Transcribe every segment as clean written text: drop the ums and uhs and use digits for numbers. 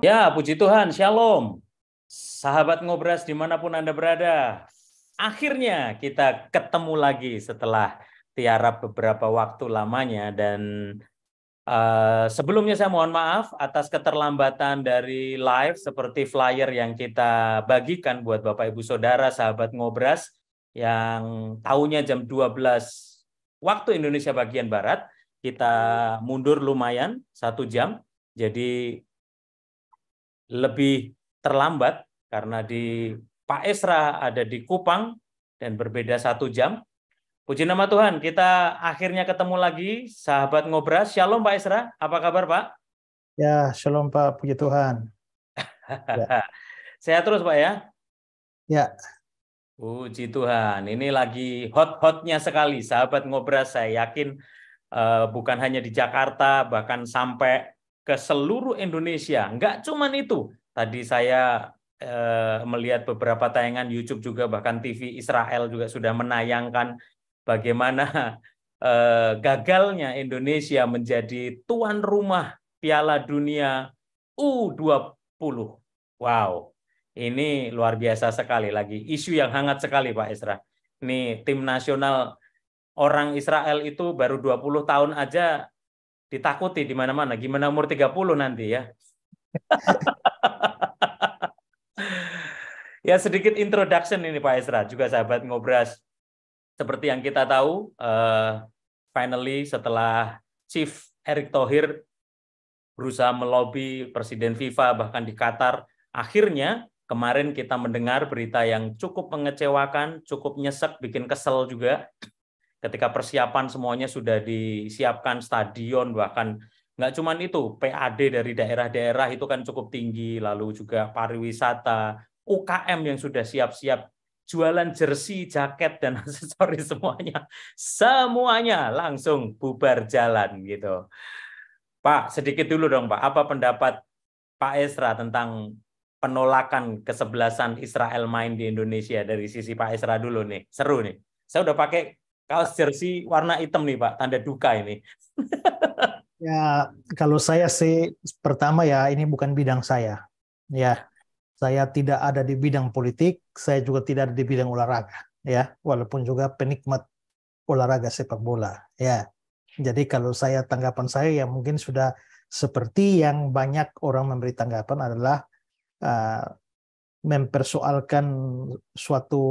Ya, puji Tuhan, Shalom. Sahabat Ngobras dimanapun Anda berada. Akhirnya kita ketemu lagi setelah tiarap beberapa waktu lamanya. Dan sebelumnya saya mohon maaf atas keterlambatan dari live seperti flyer yang kita bagikan buat Bapak Ibu Saudara, sahabat Ngobras, yang tahunya jam 12 waktu Indonesia bagian Barat. Kita mundur lumayan 1 jam. Jadi lebih terlambat karena di Pak Esra ada di Kupang dan berbeda 1 jam. Puji nama Tuhan, kita akhirnya ketemu lagi, sahabat Ngobras. Shalom Pak Esra, apa kabar Pak? Ya, shalom Pak, puji Tuhan. Ya, Sehat terus Pak ya? ya, Puji Tuhan, ini lagi hot-hotnya sekali, sahabat Ngobras. Saya yakin bukan hanya di Jakarta, bahkan sampai ke seluruh Indonesia. Enggak cuman itu. Tadi saya melihat beberapa tayangan YouTube juga, bahkan TV Israel juga sudah menayangkan bagaimana gagalnya Indonesia menjadi tuan rumah Piala Dunia U20. Wow, ini luar biasa sekali lagi. Isu yang hangat sekali Pak Esra. Ini tim nasional orang Israel itu baru 20 tahun aja ditakuti di mana-mana. Gimana umur 30 nanti ya? Ya, sedikit introduction ini Pak Esra, juga sahabat Ngobras. Seperti yang kita tahu, finally setelah Chief Erick Thohir berusaha melobi Presiden FIFA bahkan di Qatar, akhirnya kemarin kita mendengar berita yang cukup mengecewakan, cukup nyesek, bikin kesel juga. Ketika persiapan semuanya sudah disiapkan, stadion, bahkan nggak cuma itu, PAD dari daerah-daerah itu kan cukup tinggi, lalu juga pariwisata, UKM yang sudah siap-siap, jualan jersey, jaket, dan aksesoris semuanya langsung bubar jalan gitu. Pak, sedikit dulu dong Pak, apa pendapat Pak Esra tentang penolakan kesebelasan Israel main di Indonesia dari sisi Pak Esra dulu nih, seru nih. Saya udah pakai kaos jersey warna hitam nih Pak, tanda duka ini. ya, kalau saya sih pertama ya ini bukan bidang saya. Ya, saya tidak ada di bidang politik, saya juga tidak ada di bidang olahraga. Ya, walaupun juga penikmat olahraga sepak bola. Ya, jadi kalau tanggapan saya ya mungkin sudah seperti yang banyak orang memberi tanggapan adalah uh, mempersoalkan suatu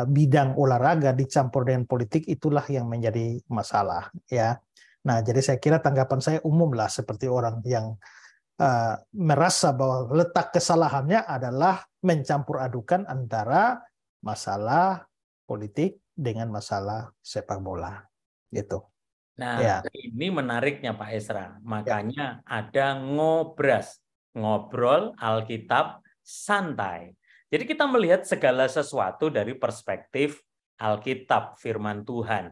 bidang olahraga dicampur dengan politik, itulah yang menjadi masalah ya. Nah, jadi saya kira tanggapan saya umum lah, seperti orang yang merasa bahwa letak kesalahannya adalah mencampur adukan antara masalah politik dengan masalah sepak bola gitu. Nah, Ya, ini menariknya Pak Esra. ya. Makanya ada ngobras, ngobrol Alkitab santai. Jadi kita melihat segala sesuatu dari perspektif Alkitab, firman Tuhan.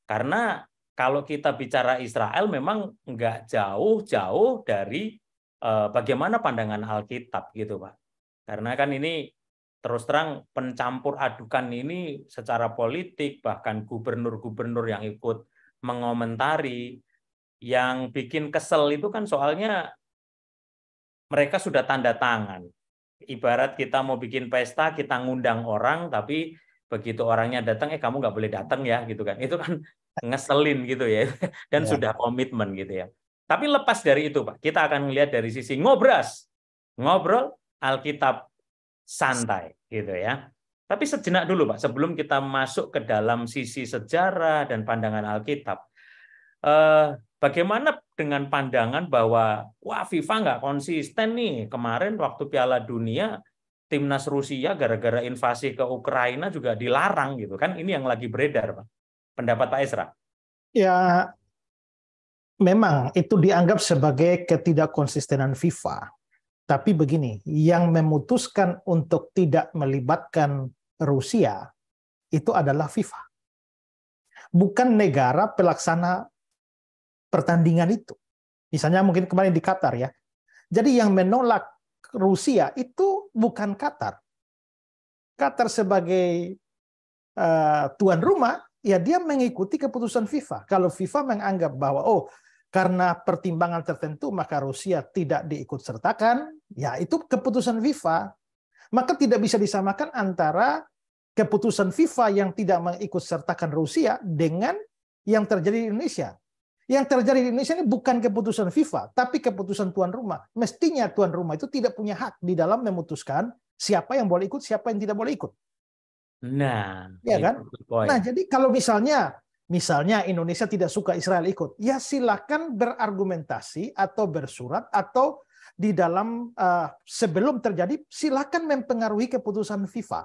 Karena kalau kita bicara Israel memang nggak jauh-jauh dari bagaimana pandangan Alkitab gitu Pak. Karena kan ini terus terang pencampur adukan ini secara politik, bahkan gubernur-gubernur yang ikut mengomentari. Yang bikin kesel itu kan soalnya mereka sudah tanda tangan. Ibarat kita mau bikin pesta, kita ngundang orang, tapi begitu orangnya datang, kamu nggak boleh datang ya, gitu kan. Itu kan ngeselin gitu ya, dan Ya. sudah komitmen gitu ya. Tapi lepas dari itu, Pak, kita akan melihat dari sisi ngobras, ngobrol Alkitab santai gitu ya. Tapi sejenak dulu, Pak, sebelum kita masuk ke dalam sisi sejarah dan pandangan Alkitab. Bagaimana dengan pandangan bahwa wah FIFA nggak konsisten nih, kemarin waktu Piala Dunia timnas Rusia gara-gara invasi ke Ukraina juga dilarang gitu kan, ini yang lagi beredar Pak. Pendapat Pak Esra? Ya, memang itu dianggap sebagai ketidakkonsistenan FIFA. Tapi begini, yang memutuskan untuk tidak melibatkan Rusia itu adalah FIFA, bukan negara pelaksana pertandingan itu. Misalnya mungkin kemarin di Qatar ya. Jadi yang menolak Rusia itu bukan Qatar. Qatar sebagai tuan rumah, ya dia mengikuti keputusan FIFA. Kalau FIFA menganggap bahwa karena pertimbangan tertentu maka Rusia tidak diikut sertakan, ya itu keputusan FIFA. Maka tidak bisa disamakan antara keputusan FIFA yang tidak mengikut sertakan Rusia dengan yang terjadi di Indonesia. Yang terjadi di Indonesia ini bukan keputusan FIFA, tapi keputusan tuan rumah. Mestinya tuan rumah itu tidak punya hak di dalam memutuskan siapa yang boleh ikut, siapa yang tidak boleh ikut. Nah, Ya kan? itu poin. Nah, jadi kalau misalnya Indonesia tidak suka Israel ikut, ya silakan berargumentasi atau bersurat atau di dalam sebelum terjadi silakan mempengaruhi keputusan FIFA.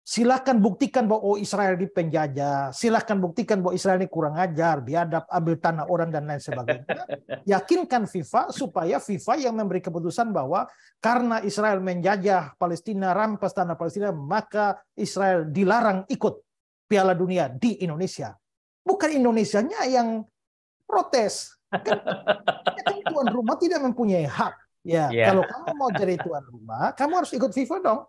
Silakan buktikan bahwa Israel dipenjajah, silakan buktikan bahwa Israel ini kurang ajar, biadab, ambil tanah orang dan lain sebagainya. Yakinkan FIFA supaya FIFA yang memberi keputusan bahwa karena Israel menjajah Palestina, rampas tanah Palestina, maka Israel dilarang ikut Piala Dunia di Indonesia. Bukan Indonesianya yang protes. Kan tuan rumah tidak mempunyai hak. Ya, kalau kamu mau jadi tuan rumah, kamu harus ikut FIFA dong.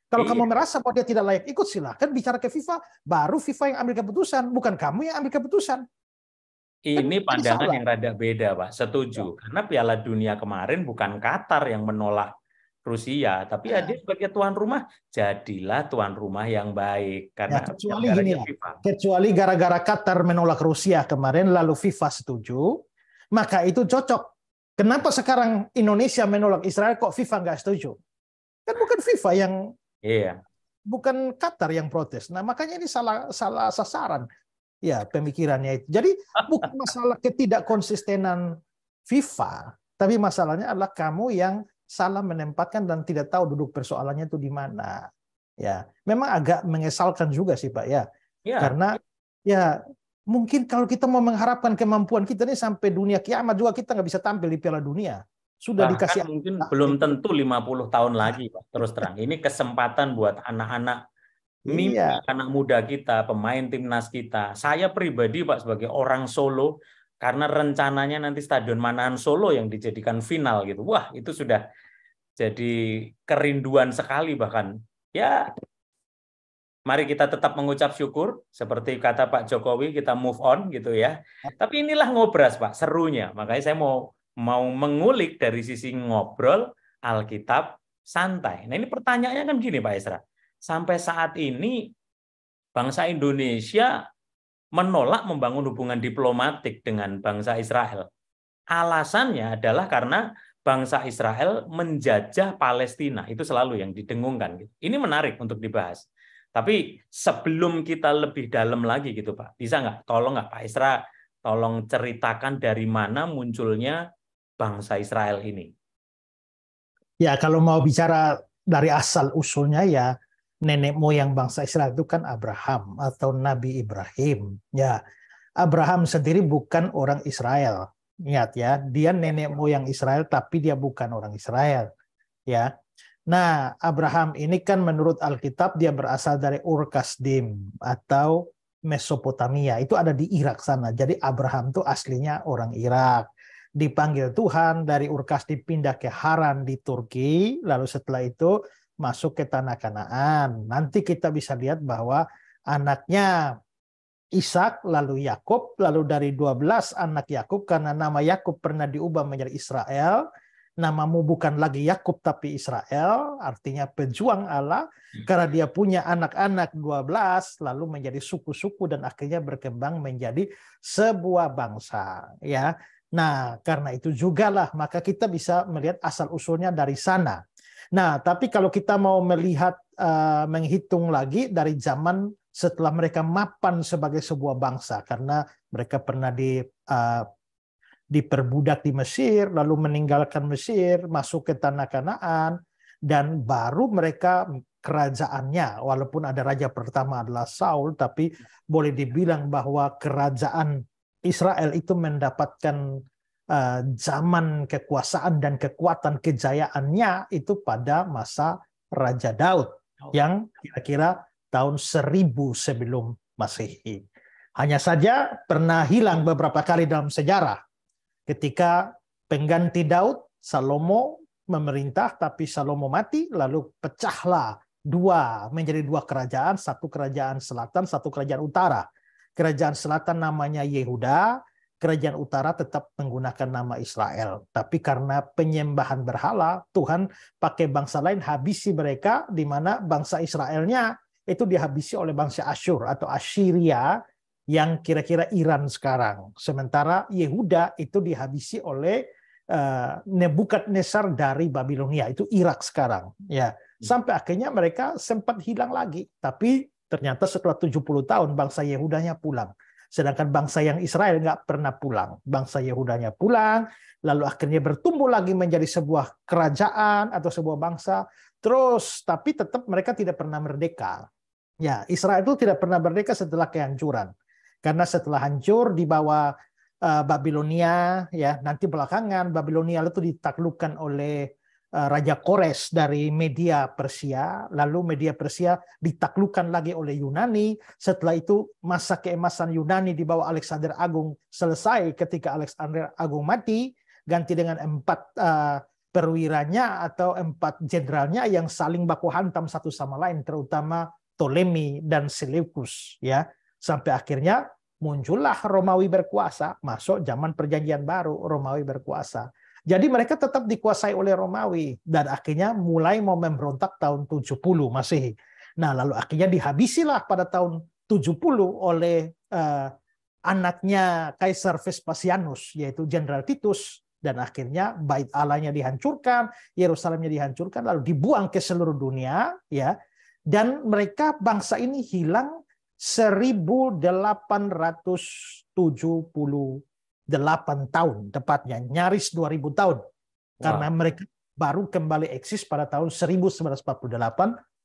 Kalau kamu merasa bahwa dia tidak layak ikut, silahkan bicara ke FIFA. Baru FIFA yang ambil keputusan, bukan kamu yang ambil keputusan. Ini pandangan yang rada beda, Pak. Setuju. Karena Piala Dunia kemarin bukan Qatar yang menolak Rusia, tapi dia sebagai tuan rumah, jadilah tuan rumah yang baik. Karena kecuali gini ya, kecuali gara-gara Qatar menolak Rusia kemarin, lalu FIFA setuju, maka itu cocok. Kenapa sekarang Indonesia menolak Israel, kok FIFA nggak setuju? Kan bukan FIFA yang bukan Qatar yang protes. Nah, makanya ini salah sasaran ya pemikirannya itu. Jadi bukan masalah ketidakkonsistenan FIFA, tapi masalahnya adalah kamu yang salah menempatkan dan tidak tahu duduk persoalannya itu di mana. Ya, memang agak mengesalkan juga sih Pak ya. Karena ya mungkin kalau kita mau mengharapkan kemampuan kita ini sampai dunia kiamat juga kita nggak bisa tampil di Piala Dunia. Sudah dikasih mungkin belum tentu 50 tahun lagi, Pak. Terus terang, ini kesempatan buat anak-anak mimpi, anak muda kita, pemain timnas kita. Saya pribadi, Pak, sebagai orang Solo, karena rencananya nanti Stadion Manahan Solo yang dijadikan final gitu. Wah, itu sudah jadi kerinduan sekali bahkan. Ya, mari kita tetap mengucap syukur, seperti kata Pak Jokowi, kita move on gitu ya. Tapi inilah ngobras, Pak, serunya. Makanya saya mau mengulik dari sisi ngobrol Alkitab santai. Nah, ini pertanyaannya kan gini, Pak Esra. Sampai saat ini bangsa Indonesia menolak membangun hubungan diplomatik dengan bangsa Israel. Alasannya adalah karena bangsa Israel menjajah Palestina. Itu selalu yang didengungkan. Ini menarik untuk dibahas. Tapi sebelum kita lebih dalam lagi gitu, Pak, bisa nggak? Tolong nggak Pak Esra, tolong ceritakan dari mana munculnya bangsa Israel ini. Ya, kalau mau bicara dari asal usulnya ya nenek moyang bangsa Israel itu kan Abraham atau Nabi Ibrahim. Ya, Abraham sendiri bukan orang Israel. Ingat ya, dia nenek moyang Israel tapi dia bukan orang Israel. Ya. Nah, Abraham ini kan menurut Alkitab dia berasal dari Ur Kasdim atau Mesopotamia. Itu ada di Irak sana. Jadi Abraham itu aslinya orang Irak. Dipanggil Tuhan dari Ur Kasdim pindah ke Haran di Turki. Lalu setelah itu masuk ke tanah Kanaan. Nanti kita bisa lihat bahwa anaknya Ishak, lalu Yakub, lalu dari 12 anak Yakub, karena nama Yakub pernah diubah menjadi Israel, namamu bukan lagi Yakub tapi Israel, artinya pejuang Allah, karena dia punya anak-anak 12, lalu menjadi suku-suku dan akhirnya berkembang menjadi sebuah bangsa. Ya, nah karena itu jugalah maka kita bisa melihat asal-usulnya dari sana. Nah, tapi kalau kita mau melihat, menghitung lagi dari zaman setelah mereka mapan sebagai sebuah bangsa, karena mereka pernah diperbudak di Mesir, lalu meninggalkan Mesir, masuk ke tanah Kanaan, dan baru mereka kerajaannya, walaupun ada raja pertama adalah Saul, tapi boleh dibilang bahwa kerajaan Israel itu mendapatkan zaman kekuasaan dan kekuatan kejayaannya itu pada masa Raja Daud yang kira-kira tahun 1000 sebelum Masehi. Hanya saja pernah hilang beberapa kali dalam sejarah. Ketika pengganti Daud, Salomo memerintah, tapi Salomo mati, lalu pecahlah menjadi dua kerajaan, satu kerajaan selatan, satu kerajaan utara. Kerajaan selatan namanya Yehuda, kerajaan utara tetap menggunakan nama Israel. Tapi karena penyembahan berhala, Tuhan pakai bangsa lain habisi mereka, di mana bangsa Israelnya itu dihabisi oleh bangsa Asyur atau Assyria yang kira-kira Iran sekarang. Sementara Yehuda itu dihabisi oleh Nebukadnezar dari Babilonia, itu Irak sekarang. Ya, sampai akhirnya mereka sempat hilang lagi. Tapi ternyata setelah 70 tahun bangsa Yehudanya pulang. Sedangkan bangsa yang Israel nggak pernah pulang. Bangsa Yehudanya pulang, lalu akhirnya bertumbuh lagi menjadi sebuah kerajaan atau sebuah bangsa. Terus, tapi tetap mereka tidak pernah merdeka. Ya, Israel itu tidak pernah merdeka setelah kehancuran. Karena setelah hancur di bawah Babilonia, ya nanti belakangan Babilonia itu ditaklukkan oleh Raja Kores dari Media Persia, lalu Media Persia ditaklukkan lagi oleh Yunani. Setelah itu masa keemasan Yunani di bawah Alexander Agung selesai ketika Alexander Agung mati, ganti dengan 4 perwiranya atau 4 jenderalnya yang saling baku hantam satu sama lain, terutama Ptolemy dan Seleucus, ya. Sampai akhirnya muncullah Romawi berkuasa, masuk zaman Perjanjian Baru, Romawi berkuasa. Jadi mereka tetap dikuasai oleh Romawi dan akhirnya mulai mau memberontak tahun 70 Masehi. Nah, lalu akhirnya dihabisilah pada tahun 70 oleh anaknya Kaisar Vespasianus, yaitu Jenderal Titus, dan akhirnya Bait Allahnya dihancurkan, Yerusalemnya dihancurkan, lalu dibuang ke seluruh dunia, ya. Dan mereka bangsa ini hilang 1878 tahun tepatnya, nyaris 2000 tahun. Karena mereka baru kembali eksis pada tahun 1948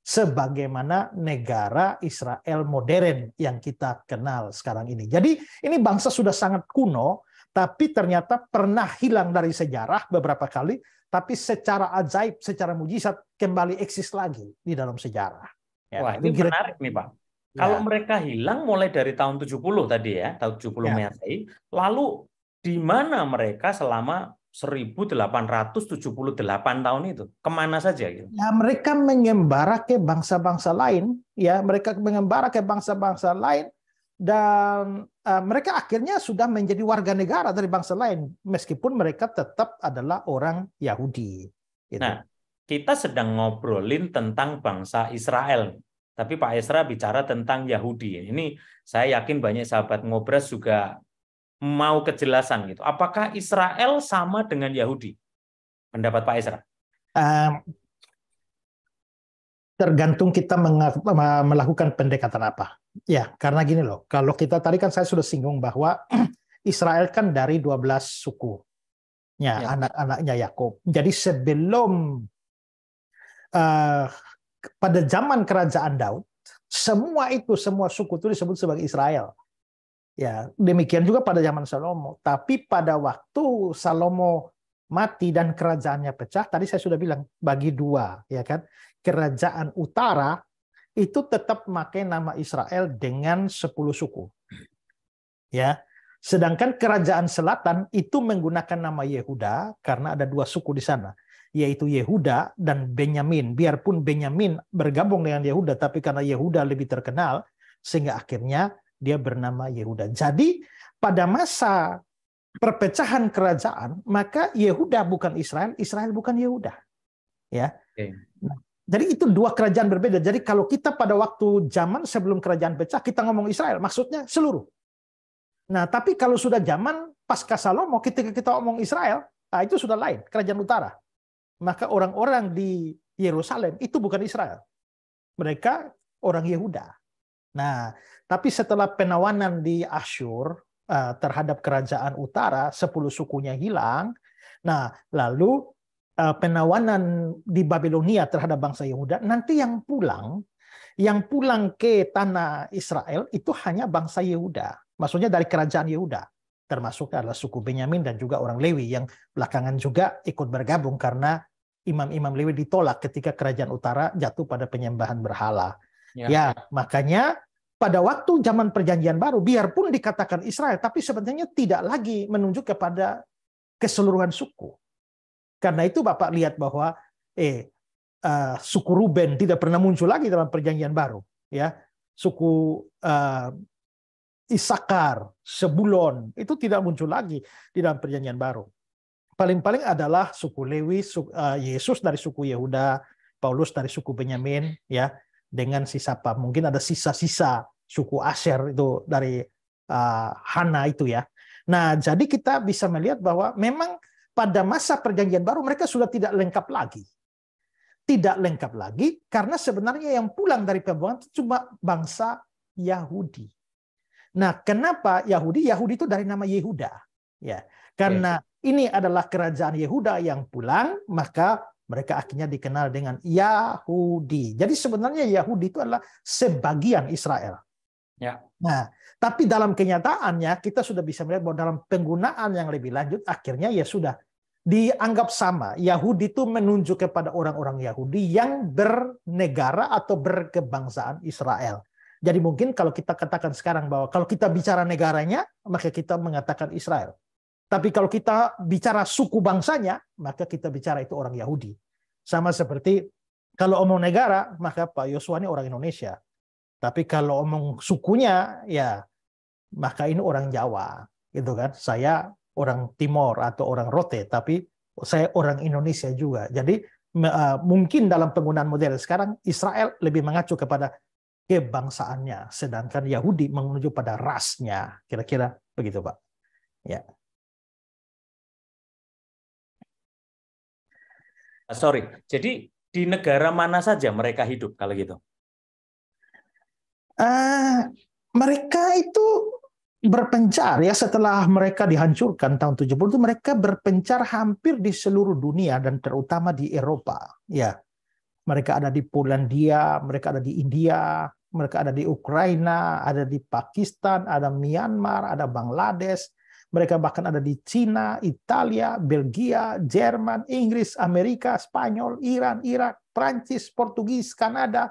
sebagaimana negara Israel modern yang kita kenal sekarang ini. Jadi ini bangsa sudah sangat kuno, tapi ternyata pernah hilang dari sejarah beberapa kali, tapi secara ajaib, secara mujizat kembali eksis lagi di dalam sejarah. Ya, Wah, ini menarik nih Pak. Kalau mereka hilang mulai dari tahun 70 tadi ya, tahun 70 Masehi, lalu di mana mereka selama 1878 tahun itu? Kemana saja gitu? Ya, mereka mengembara ke bangsa-bangsa lain, ya, mereka mengembara ke bangsa-bangsa lain dan mereka akhirnya sudah menjadi warga negara dari bangsa lain meskipun mereka tetap adalah orang Yahudi. Gitu. Nah, kita sedang ngobrolin tentang bangsa Israel. Tapi Pak Esra bicara tentang Yahudi. Ini saya yakin banyak sahabat Ngobras juga mau kejelasan gitu. Apakah Israel sama dengan Yahudi? Pendapat Pak Esra? Tergantung kita melakukan pendekatan apa. Ya, karena gini loh. Kalau kita tadi kan saya sudah singgung bahwa Israel kan dari 12 suku. Ya. Anak-anaknya Yakub. Jadi sebelum pada zaman kerajaan Daud, semua suku itu disebut sebagai Israel. Ya, demikian juga pada zaman Salomo. Tapi pada waktu Salomo mati dan kerajaannya pecah, tadi saya sudah bilang bagi 2, ya kan? Kerajaan utara itu tetap memakai nama Israel dengan 10 suku. Ya. Sedangkan kerajaan selatan itu menggunakan nama Yehuda karena ada 2 suku di sana, yaitu Yehuda dan Benyamin. Biarpun Benyamin bergabung dengan Yehuda, tapi karena Yehuda lebih terkenal, sehingga akhirnya dia bernama Yehuda. Jadi pada masa perpecahan kerajaan, maka Yehuda bukan Israel, Israel bukan Yehuda. Ya. Nah, jadi itu 2 kerajaan berbeda. Jadi kalau kita pada waktu zaman sebelum kerajaan pecah, kita ngomong Israel, maksudnya seluruh. Nah, tapi kalau sudah zaman pasca Salomo, ketika kita ngomong Israel, nah itu sudah lain, kerajaan utara. Maka orang-orang di Yerusalem itu bukan Israel. Mereka orang Yehuda. Nah, tapi setelah penawanan di Asyur terhadap kerajaan utara, 10 sukunya hilang. Nah, lalu penawanan di Babilonia terhadap bangsa Yehuda, nanti yang pulang ke tanah Israel itu hanya bangsa Yehuda. Maksudnya dari kerajaan Yehuda. Termasuk adalah suku Benyamin dan juga orang Lewi yang belakangan juga ikut bergabung karena imam-imam Lewi ditolak ketika kerajaan utara jatuh pada penyembahan berhala. Ya, makanya pada waktu zaman Perjanjian Baru, biarpun dikatakan Israel, tapi sebenarnya tidak lagi menunjuk kepada keseluruhan suku. Karena itu Bapak lihat bahwa suku Ruben tidak pernah muncul lagi dalam Perjanjian Baru. Ya, suku Isakar, Sebulon, itu tidak muncul lagi di dalam perjanjian baru. Paling-paling adalah suku Lewi, Yesus dari suku Yehuda, Paulus dari suku Benyamin, ya, dengan sisa apa? Mungkin ada sisa-sisa suku Asher itu dari Hana itu ya. Nah, jadi kita bisa melihat bahwa memang pada masa perjanjian baru mereka sudah tidak lengkap lagi. Tidak lengkap lagi karena sebenarnya yang pulang dari pembuangan itu cuma bangsa Yahudi. Nah, kenapa Yahudi? Yahudi itu dari nama Yehuda, ya. Karena ini adalah kerajaan Yehuda yang pulang, maka mereka akhirnya dikenal dengan Yahudi. Jadi sebenarnya Yahudi itu adalah sebagian Israel. Ya. Nah, tapi dalam kenyataannya kita sudah bisa melihat bahwa dalam penggunaan yang lebih lanjut akhirnya ya sudah dianggap sama. Yahudi itu menunjuk kepada orang-orang Yahudi yang bernegara atau berkebangsaan Israel. Jadi mungkin kalau kita katakan sekarang bahwa kalau kita bicara negaranya, maka kita mengatakan Israel. Tapi kalau kita bicara suku bangsanya, maka kita bicara itu orang Yahudi. Sama seperti kalau omong negara, maka Pak Yosua ini orang Indonesia. Tapi kalau omong sukunya, ya maka ini orang Jawa, gitu kan? Saya orang Timor atau orang Rote, tapi saya orang Indonesia juga. Jadi mungkin dalam penggunaan model sekarang Israel lebih mengacu kepada kebangsaannya, sedangkan Yahudi menuju pada rasnya. Kira-kira begitu, Pak. Ya. Sorry, jadi di negara mana saja mereka hidup kalau gitu? Mereka itu berpencar ya setelah mereka dihancurkan tahun 70 itu mereka berpencar hampir di seluruh dunia dan terutama di Eropa. Ya, mereka ada di Polandia, mereka ada di India, mereka ada di Ukraina, ada di Pakistan, ada Myanmar, ada Bangladesh. Mereka bahkan ada di Cina, Italia, Belgia, Jerman, Inggris, Amerika, Spanyol, Iran, Irak, Prancis, Portugis, Kanada,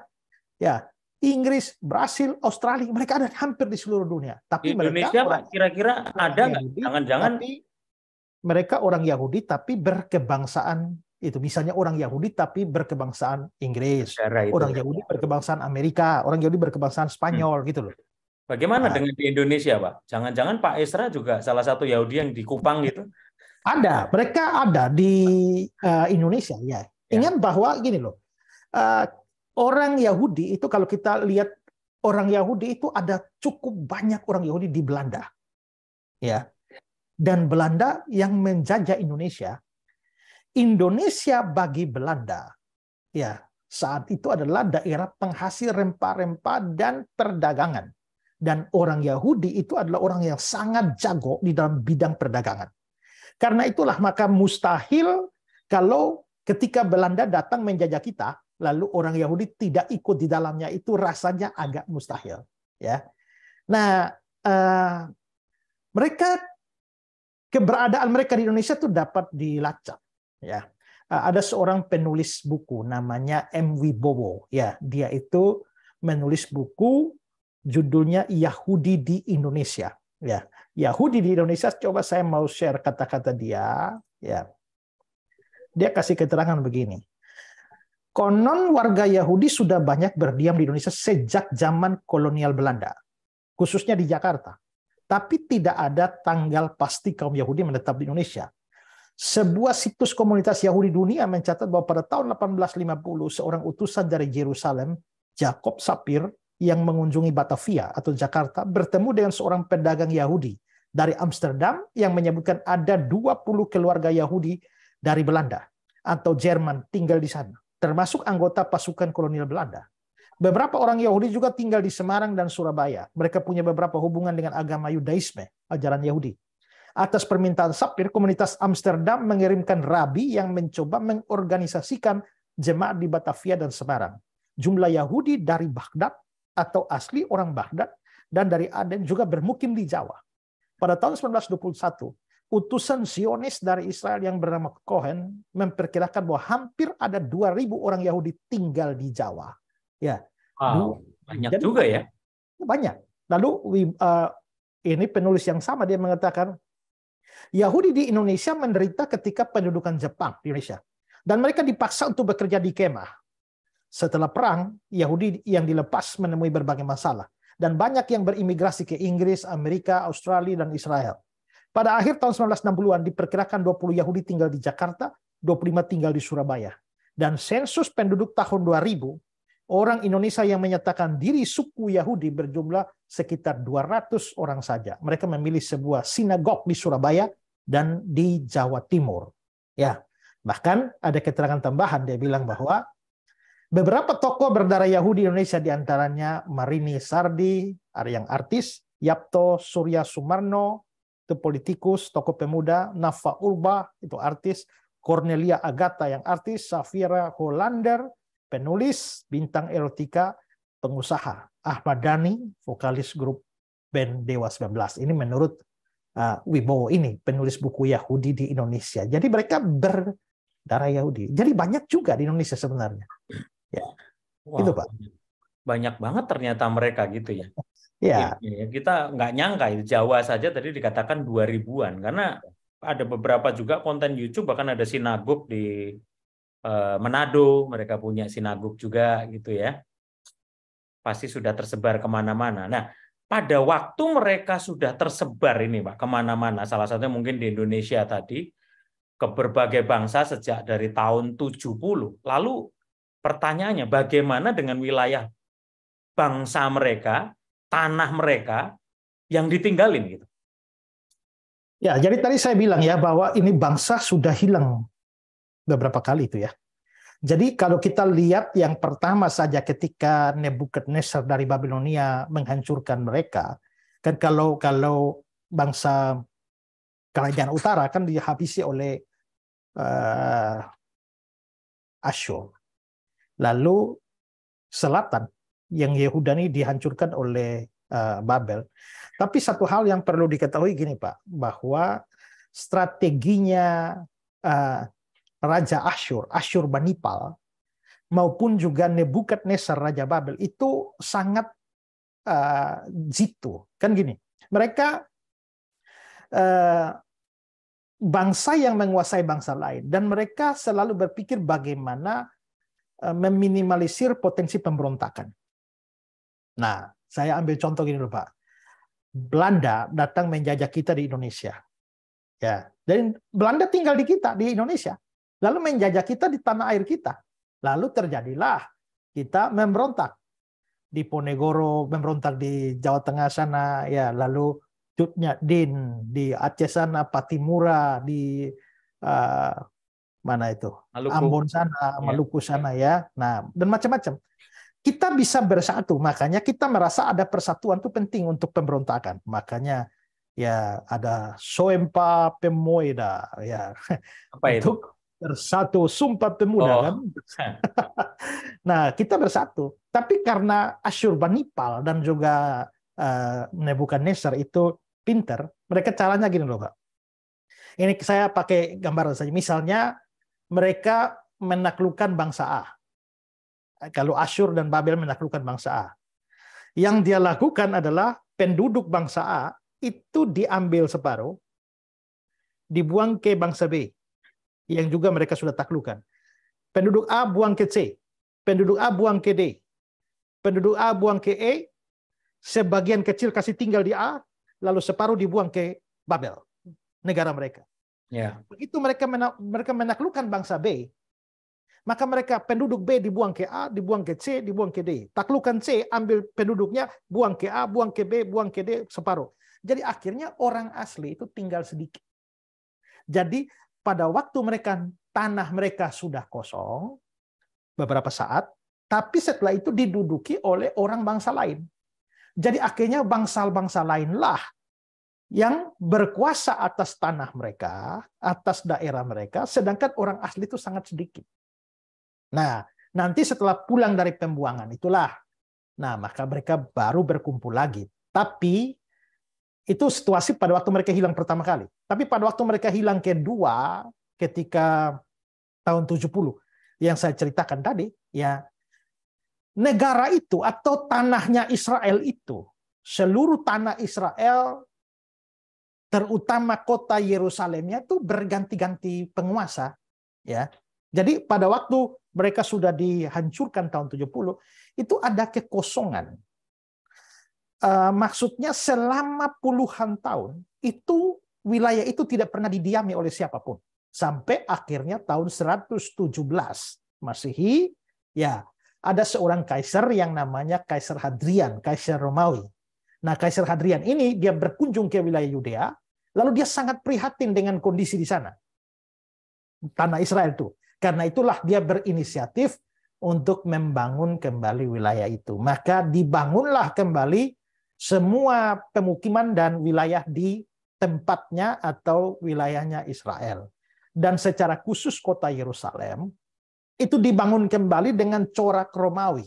ya, Inggris, Brasil, Australia. Mereka ada hampir di seluruh dunia. Tapi Di Indonesia, Pak, kira-kira ada nggak? Jangan-jangan mereka orang Yahudi tapi berkebangsaan itu. Misalnya orang Yahudi tapi berkebangsaan Inggris, orang Yahudi berkebangsaan Amerika, orang Yahudi berkebangsaan Spanyol gitu loh. Bagaimana dengan di Indonesia, Pak? Jangan-jangan Pak Esra juga salah satu Yahudi yang di Kupang gitu? Ada, mereka ada di Indonesia ya. Ingat bahwa gini loh, orang Yahudi itu kalau kita lihat orang Yahudi itu ada cukup banyak orang Yahudi di Belanda, ya. Dan Belanda yang menjajah Indonesia. Indonesia bagi Belanda, ya, saat itu adalah daerah penghasil rempah-rempah dan perdagangan. Dan orang Yahudi itu adalah orang yang sangat jago di dalam bidang perdagangan. Karena itulah maka mustahil kalau ketika Belanda datang menjajah kita, lalu orang Yahudi tidak ikut di dalamnya, itu rasanya agak mustahil. Ya. Nah, keberadaan mereka di Indonesia itu dapat dilacak. Ya. Ada seorang penulis buku namanya M. Wibowo. Ya, dia itu menulis buku judulnya Yahudi di Indonesia. Ya, Yahudi di Indonesia. Coba saya mau share kata-kata dia. Ya, dia kasih keterangan begini. Konon warga Yahudi sudah banyak berdiam di Indonesia sejak zaman kolonial Belanda, khususnya di Jakarta. Tapi tidak ada tanggal pasti kaum Yahudi menetap di Indonesia. Sebuah situs komunitas Yahudi dunia mencatat bahwa pada tahun 1850 seorang utusan dari Yerusalem, Jacob Sapir, yang mengunjungi Batavia atau Jakarta bertemu dengan seorang pedagang Yahudi dari Amsterdam yang menyebutkan ada 20 keluarga Yahudi dari Belanda atau Jerman tinggal di sana, termasuk anggota pasukan kolonial Belanda. Beberapa orang Yahudi juga tinggal di Semarang dan Surabaya. Mereka punya beberapa hubungan dengan agama Yudaisme, ajaran Yahudi. Atas permintaan Sapir, komunitas Amsterdam mengirimkan rabi yang mencoba mengorganisasikan jemaat di Batavia dan Semarang. Jumlah Yahudi dari Baghdad atau asli orang Baghdad dan dari Aden juga bermukim di Jawa. Pada tahun 1921, utusan Zionis dari Israel yang bernama Cohen memperkirakan bahwa hampir ada 2.000 orang Yahudi tinggal di Jawa. Ya, banyak juga ya. Banyak. Lalu ini penulis yang sama dia mengatakan Yahudi di Indonesia menderita ketika pendudukan Jepang di Indonesia dan mereka dipaksa untuk bekerja di kemah. Setelah perang, Yahudi yang dilepas menemui berbagai masalah. dan banyak yang berimigrasi ke Inggris, Amerika, Australia, dan Israel. Pada akhir tahun 1960-an diperkirakan 20 Yahudi tinggal di Jakarta, 25 tinggal di Surabaya. Dan sensus penduduk tahun 2000, orang Indonesia yang menyatakan diri suku Yahudi berjumlah sekitar 200 orang saja. Mereka memilih sebuah sinagog di Surabaya dan di Jawa Timur. Ya, bahkan ada keterangan tambahan, dia bilang bahwa beberapa tokoh berdarah Yahudi Indonesia, diantaranya Marini Sardi, yang artis, Yapto Surya Sumarno, itu politikus, tokoh pemuda, Nafa Ulba, itu artis, Cornelia Agatha yang artis, Safira Hollander, penulis, bintang erotika, pengusaha, Ahmad Dhani, vokalis grup band Dewa 19. Ini menurut Wibowo ini, penulis buku Yahudi di Indonesia. Jadi mereka berdarah Yahudi. Jadi banyak juga di Indonesia sebenarnya. Ya, Wah, itu Pak. banyak banget ternyata mereka gitu ya. Ya, Kita nggak nyangka itu Jawa saja tadi dikatakan 2000-an, karena ada beberapa juga konten YouTube, bahkan ada sinagog di Manado, mereka punya sinagog juga gitu ya. Pasti sudah tersebar kemana-mana. Nah, pada waktu mereka sudah tersebar ini Pak kemana-mana, salah satunya mungkin di Indonesia tadi, ke berbagai bangsa sejak dari tahun 70. Lalu pertanyaannya, bagaimana dengan wilayah bangsa mereka, tanah mereka yang ditinggalin gitu? ya. Jadi tadi saya bilang ya bahwa ini bangsa sudah hilang beberapa kali itu ya. Jadi kalau kita lihat yang pertama saja ketika Nebukadnezar dari Babilonia menghancurkan mereka, kan kalau bangsa kerajaan utara kan dihabisi oleh Asyur. Lalu selatan yang Yehuda ini dihancurkan oleh Babel. Tapi satu hal yang perlu diketahui gini Pak, bahwa strateginya Raja Asyurbanipal, maupun juga Nebukadnezar Raja Babel itu sangat jitu. Kan gini, mereka bangsa yang menguasai bangsa lain, dan mereka selalu berpikir bagaimana meminimalisir potensi pemberontakan. Nah, saya ambil contoh gini dulu Pak. Belanda datang menjajah kita di Indonesia. Ya, dan Belanda tinggal di kita di Indonesia. Lalu menjajah kita di tanah air kita. Lalu terjadilah kita memberontak di Ponegoro, memberontak di Jawa Tengah sana, ya, lalu Cut Nyak-Din di Aceh sana, Patimura di mana itu, Maluku. Ambon sana, Maluku sana ya. Nah, dan macam-macam. Kita bisa bersatu, makanya kita merasa ada persatuan itu penting untuk pemberontakan. Makanya ya ada Soempa Pemuda ya. Apa itu? Untuk bersatu, Sumpah Pemuda kan. Nah, kita bersatu. Tapi karena Asyurbanipal dan juga Nebukadnezar itu pinter, mereka caranya gini loh Pak. Ini saya pakai gambaran saja. Misalnya mereka menaklukkan bangsa A. Kalau Asyur dan Babel menaklukkan bangsa A. Yang dia lakukan adalah penduduk bangsa A itu diambil separuh, dibuang ke bangsa B, yang juga mereka sudah taklukkan. Penduduk A buang ke C, penduduk A buang ke D, penduduk A buang ke E, sebagian kecil kasih tinggal di A, lalu separuh dibuang ke Babel, negara mereka. Ya. Begitu mereka menaklukkan bangsa B, maka mereka penduduk B dibuang ke A, dibuang ke C, dibuang ke D. Taklukan C, ambil penduduknya, buang ke A, buang ke B, buang ke D, separuh. Jadi akhirnya orang asli itu tinggal sedikit. Jadi pada waktu tanah mereka sudah kosong beberapa saat, tapi setelah itu diduduki oleh orang bangsa lain. Jadi akhirnya bangsa-bangsa lainlah yang berkuasa atas tanah mereka, atas daerah mereka, sedangkan orang asli itu sangat sedikit. Nah, nanti setelah pulang dari pembuangan itulah, nah maka mereka baru berkumpul lagi. Tapi itu situasi pada waktu mereka hilang pertama kali. Tapi pada waktu mereka hilang kedua, ketika tahun 70 yang saya ceritakan tadi, ya negara itu atau tanahnya Israel itu, seluruh tanah Israel, terutama kota Yerusalemnya itu berganti-ganti penguasa, ya. Jadi pada waktu mereka sudah dihancurkan tahun 70, itu ada kekosongan. maksudnya selama puluhan tahun itu wilayah itu tidak pernah didiami oleh siapapun. Sampai akhirnya tahun 117 Masehi, ya ada seorang kaisar yang namanya Kaisar Hadrian, Kaisar Romawi. Nah, Kaisar Hadrian ini dia berkunjung ke wilayah Yudea, lalu dia sangat prihatin dengan kondisi di sana, tanah Israel itu. Karena itulah dia berinisiatif untuk membangun kembali wilayah itu. Maka dibangunlah kembali semua pemukiman dan wilayah di tempatnya atau wilayahnya Israel. Dan secara khusus kota Yerusalem itu dibangun kembali dengan corak Romawi.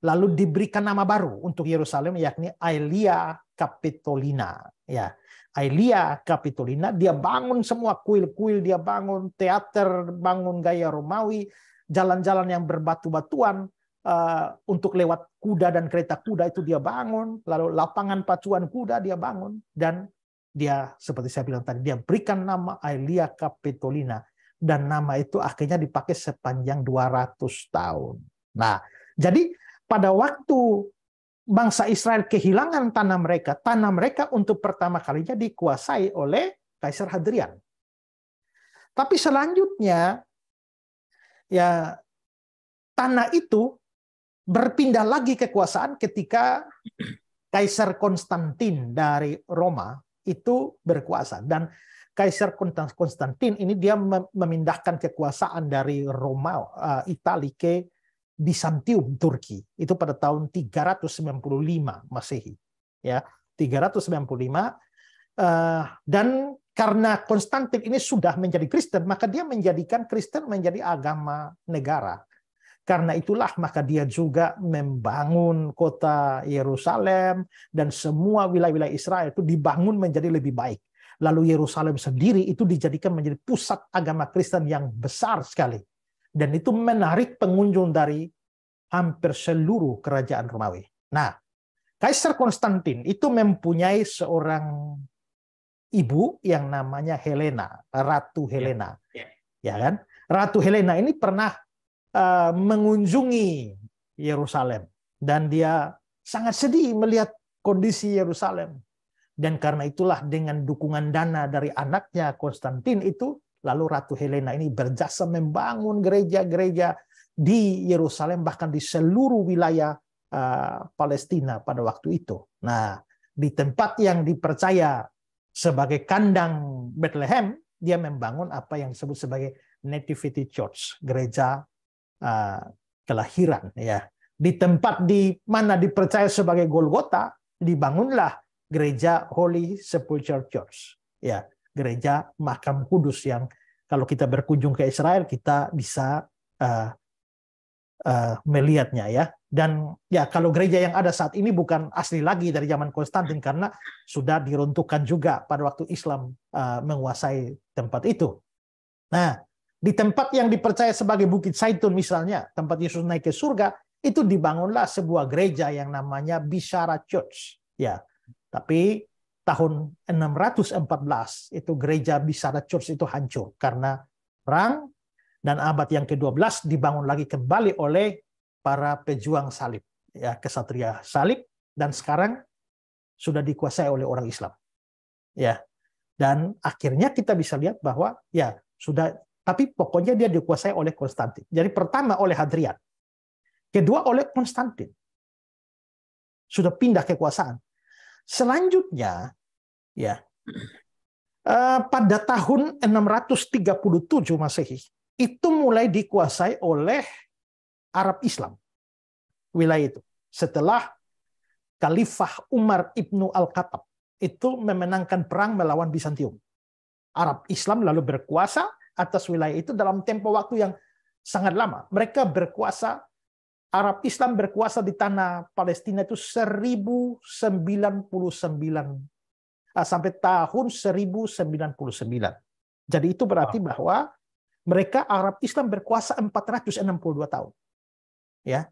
Lalu diberikan nama baru untuk Yerusalem, yakni Aelia Capitolina. Ya, Aelia Capitolina, dia bangun semua kuil-kuil, dia bangun teater, bangun gaya Romawi, jalan-jalan yang berbatu-batuan, untuk lewat kuda dan kereta kuda itu dia bangun, lalu lapangan pacuan kuda dia bangun, dan dia seperti saya bilang tadi, dia berikan nama Aelia Capitolina, dan nama itu akhirnya dipakai sepanjang 200 tahun. Nah, jadi pada waktu bangsa Israel kehilangan tanah mereka untuk pertama kalinya dikuasai oleh Kaisar Hadrian. Tapi selanjutnya, ya tanah itu berpindah lagi kekuasaan ketika Kaisar Konstantin dari Roma itu berkuasa. Dan Kaisar Konstantin ini dia memindahkan kekuasaan dari Roma, Italia ke Bizantium, Turki. Itu pada tahun 395 Masehi. Ya, 395. Dan karena Konstantin ini sudah menjadi Kristen, maka dia menjadikan Kristen menjadi agama negara. Karena itulah maka dia juga membangun kota Yerusalem dan semua wilayah-wilayah Israel itu dibangun menjadi lebih baik. Lalu Yerusalem sendiri itu dijadikan menjadi pusat agama Kristen yang besar sekali. Dan itu menarik pengunjung dari hampir seluruh kerajaan Romawi. Nah, Kaisar Konstantin itu mempunyai seorang ibu yang namanya Helena, Ratu Helena. Ya kan? Ratu Helena ini pernah mengunjungi Yerusalem dan dia sangat sedih melihat kondisi Yerusalem. Dan karena itulah dengan dukungan dana dari anaknya Konstantin itu, lalu Ratu Helena ini berjasa membangun gereja-gereja di Yerusalem, bahkan di seluruh wilayah Palestina pada waktu itu. Nah, di tempat yang dipercaya sebagai kandang Bethlehem, dia membangun apa yang disebut sebagai Nativity Church, gereja kelahiran. Ya, di tempat di mana dipercaya sebagai Golgota, dibangunlah gereja Holy Sepulchre Church. Ya, gereja makam kudus yang kalau kita berkunjung ke Israel kita bisa melihatnya ya. Dan ya kalau gereja yang ada saat ini bukan asli lagi dari zaman Konstantin karena sudah diruntuhkan juga pada waktu Islam menguasai tempat itu. Nah, di tempat yang dipercaya sebagai Bukit Zaitun misalnya, tempat Yesus naik ke surga, itu dibangunlah sebuah gereja yang namanya Bishara Church. Ya, tapi tahun 614 itu gereja Bishara Church itu hancur karena perang. Dan abad yang ke-12 dibangun lagi kembali oleh para pejuang salib, ya, kesatria salib, dan sekarang sudah dikuasai oleh orang Islam. Ya. Dan akhirnya kita bisa lihat bahwa ya sudah, tapi pokoknya dia dikuasai oleh Konstantin. Jadi pertama oleh Hadrian, kedua oleh Konstantin. Sudah pindah kekuasaan. Selanjutnya ya pada tahun 637 Masehi itu mulai dikuasai oleh Arab Islam, wilayah itu. Setelah Khalifah Umar ibnu Al-Khattab itu memenangkan perang melawan Bizantium. Arab Islam lalu berkuasa atas wilayah itu dalam tempo waktu yang sangat lama. Mereka berkuasa, Arab Islam berkuasa di tanah Palestina itu 1099 sampai tahun 1099. Jadi itu berarti bahwa mereka Arab Islam berkuasa 462 tahun. Ya.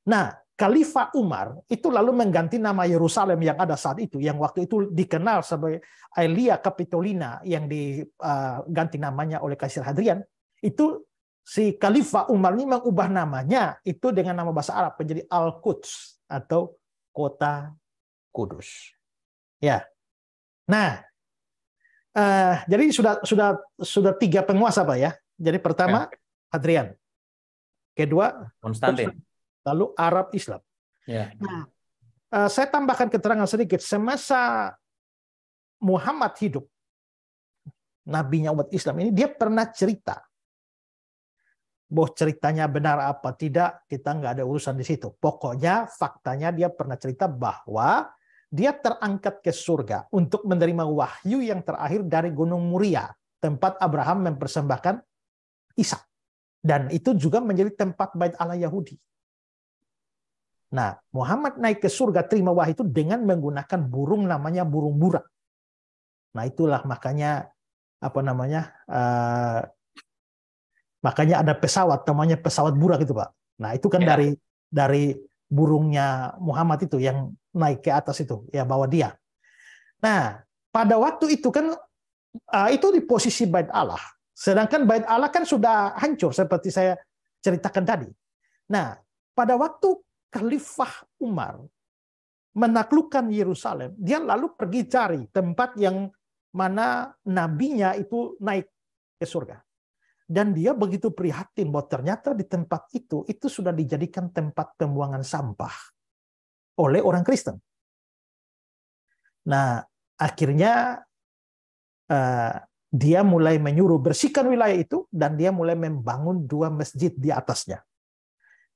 Nah, Khalifah Umar itu lalu mengganti nama Yerusalem yang ada saat itu, yang waktu itu dikenal sebagai Aelia Capitolina, yang diganti namanya oleh Kaisar Hadrian. Itu si Khalifah Umar ini mengubah namanya itu dengan nama bahasa Arab menjadi Al-Quds atau kota Kudus. Ya. Nah, jadi sudah 3 penguasa, Pak ya. Jadi pertama Hadrian, kedua Konstantin, lalu Arab Islam. ya. Nah, saya tambahkan keterangan sedikit. Semasa Muhammad hidup, nabinya umat Islam ini, dia pernah cerita. Bahwa ceritanya benar apa tidak, kita nggak ada urusan di situ. Pokoknya faktanya dia pernah cerita bahwa dia terangkat ke surga untuk menerima wahyu yang terakhir dari Gunung Muria, tempat Abraham mempersembahkan Ishak. Dan itu juga menjadi tempat Bait Allah Yahudi. Nah, Muhammad naik ke surga terima wahyu itu dengan menggunakan burung namanya burung burak. Nah, itulah makanya makanya ada pesawat namanya pesawat burak itu, Pak. Nah, itu kan dari burungnya Muhammad itu yang naik ke atas itu, ya bawa dia. Nah, pada waktu itu kan itu di posisi Bait Allah. Sedangkan Bait Allah kan sudah hancur seperti saya ceritakan tadi. Nah, pada waktu Khalifah Umar menaklukkan Yerusalem, dia lalu pergi cari tempat yang mana nabinya itu naik ke surga. Dan dia begitu prihatin bahwa ternyata di tempat itu sudah dijadikan tempat pembuangan sampah oleh orang Kristen. Nah, akhirnya dia mulai menyuruh bersihkan wilayah itu dan dia mulai membangun 2 masjid di atasnya.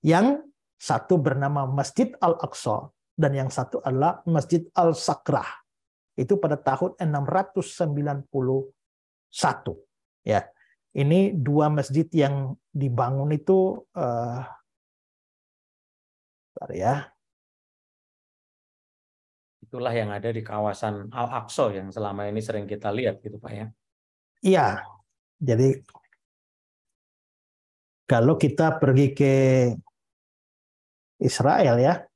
Yang satu bernama Masjid Al-Aqsa dan yang satu adalah Masjid Al-Sakrah. Itu pada tahun 691. Ya. Ini 2 masjid yang dibangun itu Itulah yang ada di kawasan Al-Aqsa yang selama ini sering kita lihat gitu, Pak ya. Iya. Jadi kalau kita pergi ke Israel ya,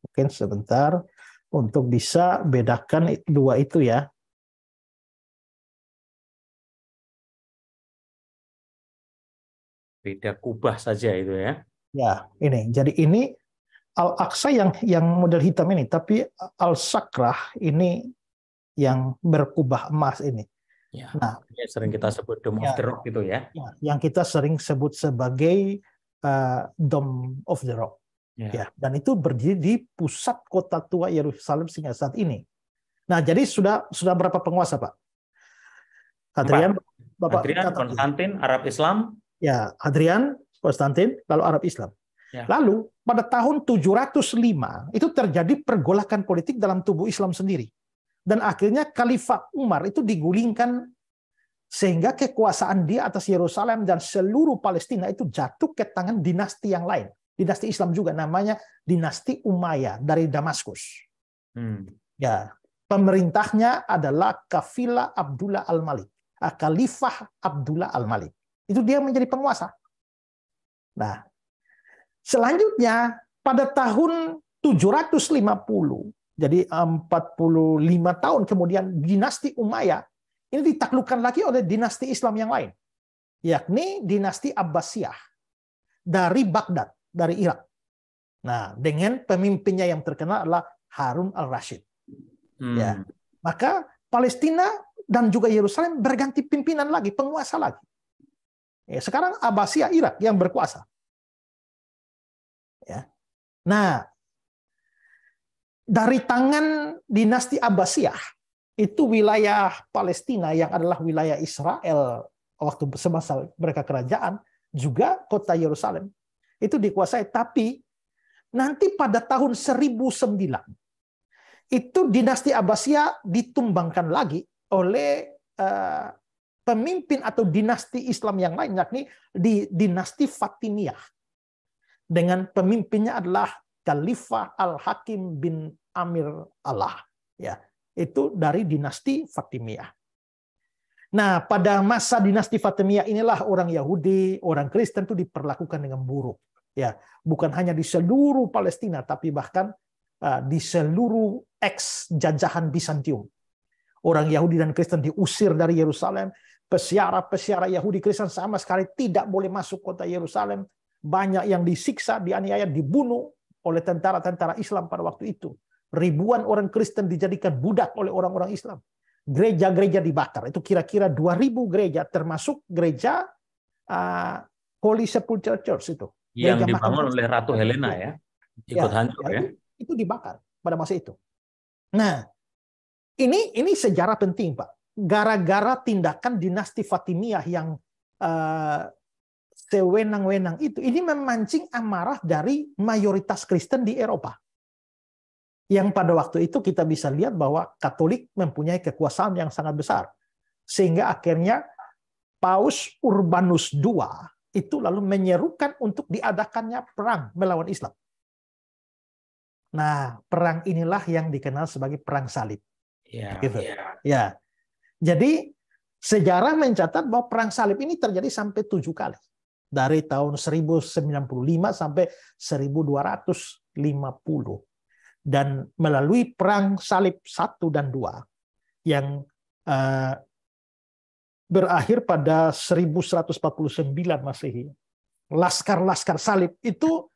mungkin sebentar untuk bisa bedakan 2 itu ya. Beda kubah saja itu ya. Ya, ini. Jadi ini Al-Aqsa yang model hitam ini, tapi Al-Sakrah ini yang berkubah emas ini. Ya, nah, sering kita sebut Dome of the Rock gitu ya. Yang kita sering sebut sebagai Dome of the Rock. Ya, dan itu berdiri di pusat kota tua Yerusalem sehingga saat ini. Nah, jadi sudah berapa penguasa, Pak? Hadrian, Konstantin, Arab Islam. Ya, Hadrian, Konstantin, lalu Arab Islam. Ya. Lalu pada tahun 705 itu terjadi pergolakan politik dalam tubuh Islam sendiri. Dan akhirnya Khalifah Umar itu digulingkan sehingga kekuasaan dia atas Yerusalem dan seluruh Palestina itu jatuh ke tangan dinasti yang lain. Dinasti Islam juga namanya dinasti Umayyah dari Damaskus. Ya, pemerintahnya adalah Kafilah Abdullah Al-Malik. Khalifah Abdullah Al-Malik. Itu dia menjadi penguasa. Nah, selanjutnya pada tahun 750, jadi 45 tahun kemudian dinasti Umayyah ini ditaklukkan lagi oleh dinasti Islam yang lain, yakni dinasti Abbasiyah dari Baghdad, dari Irak. Nah, dengan pemimpinnya yang terkenal adalah Harun al-Rashid. Ya, maka Palestina dan juga Yerusalem berganti pimpinan lagi, penguasa lagi. Ya, sekarang Abbasiyah Irak yang berkuasa. Ya. Nah, dari tangan dinasti Abbasiyah itu wilayah Palestina yang adalah wilayah Israel waktu semasa mereka kerajaan, juga kota Yerusalem itu dikuasai. Tapi nanti pada tahun 1009 itu dinasti Abbasiyah ditumbangkan lagi oleh pemimpin atau dinasti Islam yang lain, yakni di dinasti Fatimiyah. Dengan pemimpinnya adalah Khalifah Al-Hakim bin Amir Allah. Ya, itu dari dinasti Fatimiyah. Nah, pada masa dinasti Fatimiyah inilah orang Yahudi, orang Kristen itu diperlakukan dengan buruk. Ya, bukan hanya di seluruh Palestina, tapi bahkan di seluruh ex-jajahan Bizantium. Orang Yahudi dan Kristen diusir dari Yerusalem. Pesiara Yahudi Kristen sama sekali tidak boleh masuk kota Yerusalem. Banyak yang disiksa, dianiaya, dibunuh oleh tentara-tentara Islam pada waktu itu. ribuan orang Kristen dijadikan budak oleh orang-orang Islam. Gereja-gereja dibakar. Itu kira-kira 2.000 gereja, termasuk gereja Holy Sepulchre Church itu. Yang Gereja Makam dibangun Kristus. oleh Ratu Helena ya. Ikut hancur ya. Itu dibakar pada masa itu. Nah, ini sejarah penting, Pak. Gara-gara tindakan dinasti Fatimiyah yang sewenang-wenang itu, ini memancing amarah dari mayoritas Kristen di Eropa. Yang pada waktu itu kita bisa lihat bahwa Katolik mempunyai kekuasaan yang sangat besar. Sehingga akhirnya Paus Urbanus II itu lalu menyerukan untuk diadakannya perang melawan Islam. Nah, perang inilah yang dikenal sebagai Perang Salib. Gitu. Ya. Jadi sejarah mencatat bahwa Perang Salib ini terjadi sampai 7 kali. Dari tahun 1095 sampai 1250. Dan melalui Perang Salib 1 dan 2 yang berakhir pada 1149 Masehi. Laskar-laskar salib itu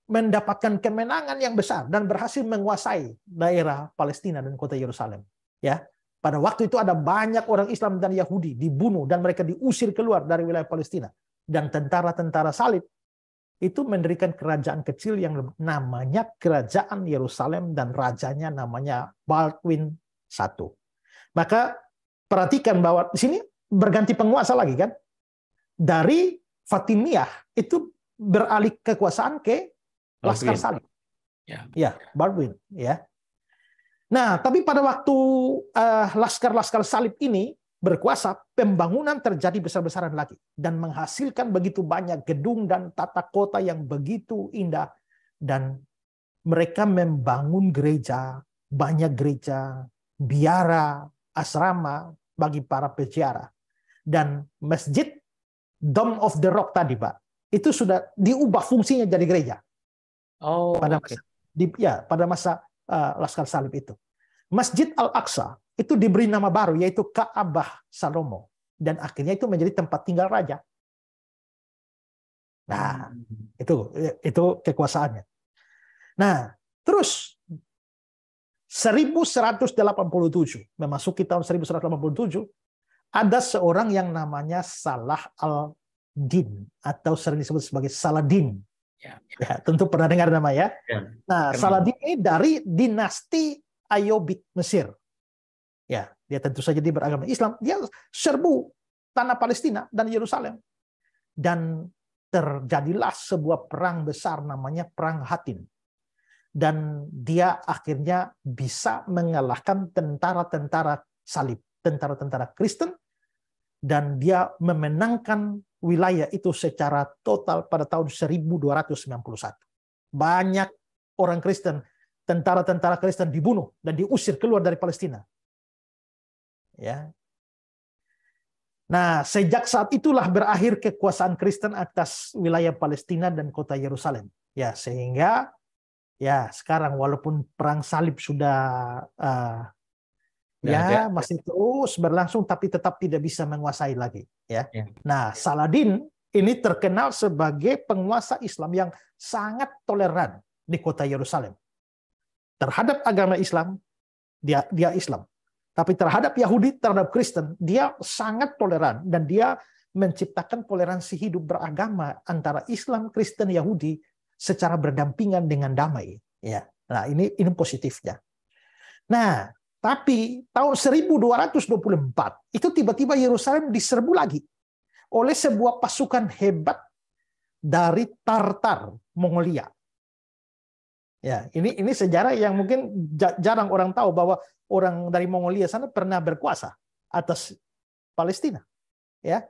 mendapatkan kemenangan yang besar dan berhasil menguasai daerah Palestina dan kota Yerusalem. Ya, pada waktu itu ada banyak orang Islam dan Yahudi dibunuh dan mereka diusir keluar dari wilayah Palestina. Dan tentara-tentara salib itu mendirikan kerajaan kecil yang namanya Kerajaan Yerusalem dan rajanya namanya Baldwin I. Maka perhatikan bahwa di sini berganti penguasa lagi kan. Dari Fatimiyah itu beralih kekuasaan ke Laskar Salib. Ya, Baldwin ya. Nah, tapi pada waktu laskar-laskar salib ini berkuasa, pembangunan terjadi besar-besaran lagi dan menghasilkan begitu banyak gedung dan tata kota yang begitu indah, dan mereka membangun gereja, banyak gereja, biara, asrama bagi para peziarah, dan masjid Dome of the Rock tadi, Pak, itu sudah diubah fungsinya jadi gereja. Pada masa Laskar Salib itu. Masjid Al-Aqsa itu diberi nama baru, yaitu Ka'bah Salomo, dan akhirnya itu menjadi tempat tinggal raja. Nah, itu kekuasaannya. Nah, terus 1187, memasuki tahun 1187, ada seorang yang namanya Salah al-Din, atau sering disebut sebagai Saladin. Ya, tentu pernah dengar nama ya. Nah, Saladin ini dari dinasti Ayyubid Mesir. Ya, dia tentu saja dia beragama Islam. Dia serbu tanah Palestina dan Yerusalem. Dan terjadilah sebuah perang besar namanya Perang Hattin. Dan dia akhirnya bisa mengalahkan tentara-tentara salib, tentara-tentara Kristen, dan dia memenangkan wilayah itu secara total pada tahun 1291. Banyak orang Kristen, tentara-tentara Kristen dibunuh dan diusir keluar dari Palestina. Ya. Nah, sejak saat itulah berakhir kekuasaan Kristen atas wilayah Palestina dan kota Yerusalem. Ya, sehingga ya sekarang walaupun perang salib sudah masih terus berlangsung, tapi tetap tidak bisa menguasai lagi. Ya. Nah, Saladin ini terkenal sebagai penguasa Islam yang sangat toleran di kota Yerusalem. Terhadap agama Islam, dia Islam. Tapi terhadap Yahudi, terhadap Kristen, dia sangat toleran. Dan dia menciptakan toleransi hidup beragama antara Islam, Kristen, Yahudi secara berdampingan dengan damai. Ya. Nah, ini positifnya. Nah, tapi tahun 1224, itu tiba-tiba Yerusalem diserbu lagi oleh sebuah pasukan hebat dari Tartar, Mongolia. Ya, ini sejarah yang mungkin jarang orang tahu, bahwa orang dari Mongolia sana pernah berkuasa atas Palestina. Ya,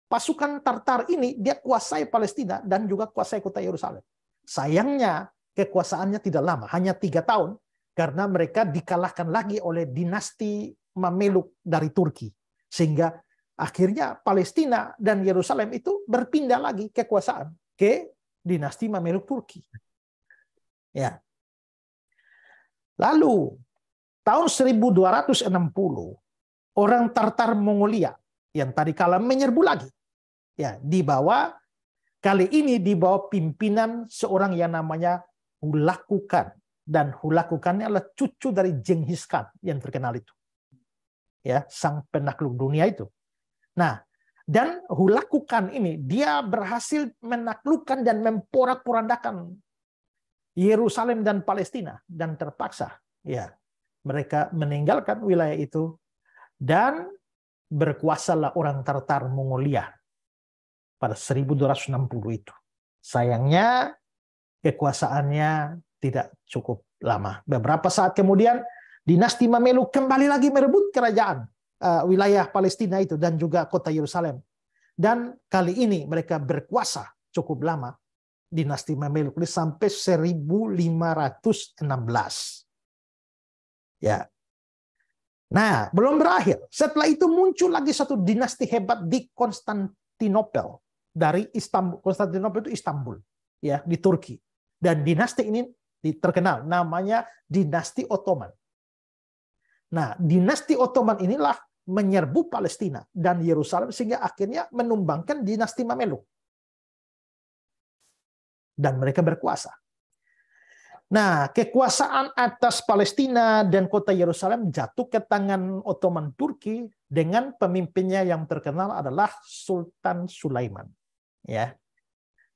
pasukan Tartar ini dia kuasai Palestina dan juga kuasai kota Yerusalem. Sayangnya kekuasaannya tidak lama, hanya 3 tahun, karena mereka dikalahkan lagi oleh dinasti Mameluk dari Turki, sehingga akhirnya Palestina dan Yerusalem itu berpindah lagi kekuasaan ke dinasti Mameluk Turki. Ya. Lalu tahun 1260 orang Tartar Mongolia yang tadi kala menyerbu lagi. Ya, kali ini di bawah pimpinan seorang yang namanya Hulaku Khan. dan hulakukannya adalah cucu dari Genghis Khan yang terkenal itu. Ya, sang penakluk dunia itu. Nah, dan hulakukan ini dia berhasil menaklukkan dan memporak-porandakan Yerusalem dan Palestina, dan terpaksa ya mereka meninggalkan wilayah itu dan berkuasalah orang Tartar Mongolia pada 1260 itu. Sayangnya kekuasaannya tidak cukup lama. Beberapa saat kemudian dinasti Mameluk kembali lagi merebut kerajaan wilayah Palestina itu dan juga kota Yerusalem. Dan kali ini mereka berkuasa cukup lama. Dinasti Mameluk ini sampai 1516. Ya. Nah, belum berakhir. Setelah itu muncul lagi satu dinasti hebat di Konstantinopel. Dari Istanbul. Konstantinopel itu Istanbul, ya, di Turki. Dan dinasti ini terkenal namanya dinasti Ottoman. Nah, dinasti Ottoman inilah menyerbu Palestina dan Yerusalem sehingga akhirnya menumbangkan dinasti Mameluk. Dan mereka berkuasa. Nah, kekuasaan atas Palestina dan kota Yerusalem jatuh ke tangan Ottoman Turki dengan pemimpinnya yang terkenal adalah Sultan Sulaiman. Ya,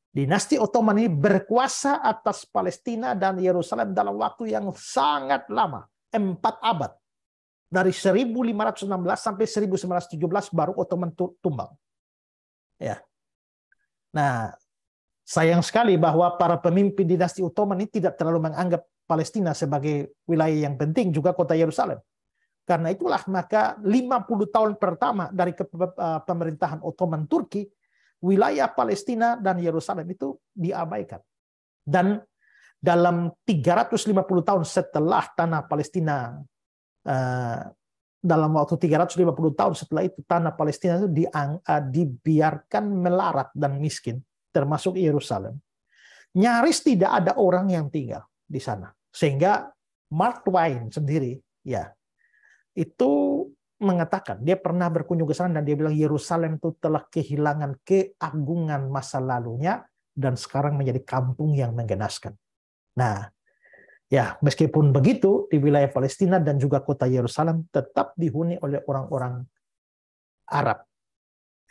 dinasti Ottoman ini berkuasa atas Palestina dan Yerusalem dalam waktu yang sangat lama, 4 abad. Dari 1516 sampai 1917 baru Ottoman tumbang. Ya. Nah, sayang sekali bahwa para pemimpin dinasti Ottoman ini tidak terlalu menganggap Palestina sebagai wilayah yang penting, juga kota Yerusalem. Karena itulah maka 50 tahun pertama dari pemerintahan Ottoman Turki, wilayah Palestina dan Yerusalem itu diabaikan. Dan dalam 350 tahun setelah tanah Palestina, dalam waktu 350 tahun setelah itu, tanah Palestina itu dibiarkan melarat dan miskin, termasuk Yerusalem. Nyaris tidak ada orang yang tinggal di sana. Sehingga Mark Twain sendiri ya itu mengatakan, dia pernah berkunjung ke sana dan dia bilang Yerusalem itu telah kehilangan keagungan masa lalunya dan sekarang menjadi kampung yang menggenaskan. Nah, ya meskipun begitu di wilayah Palestina dan juga kota Yerusalem tetap dihuni oleh orang-orang Arab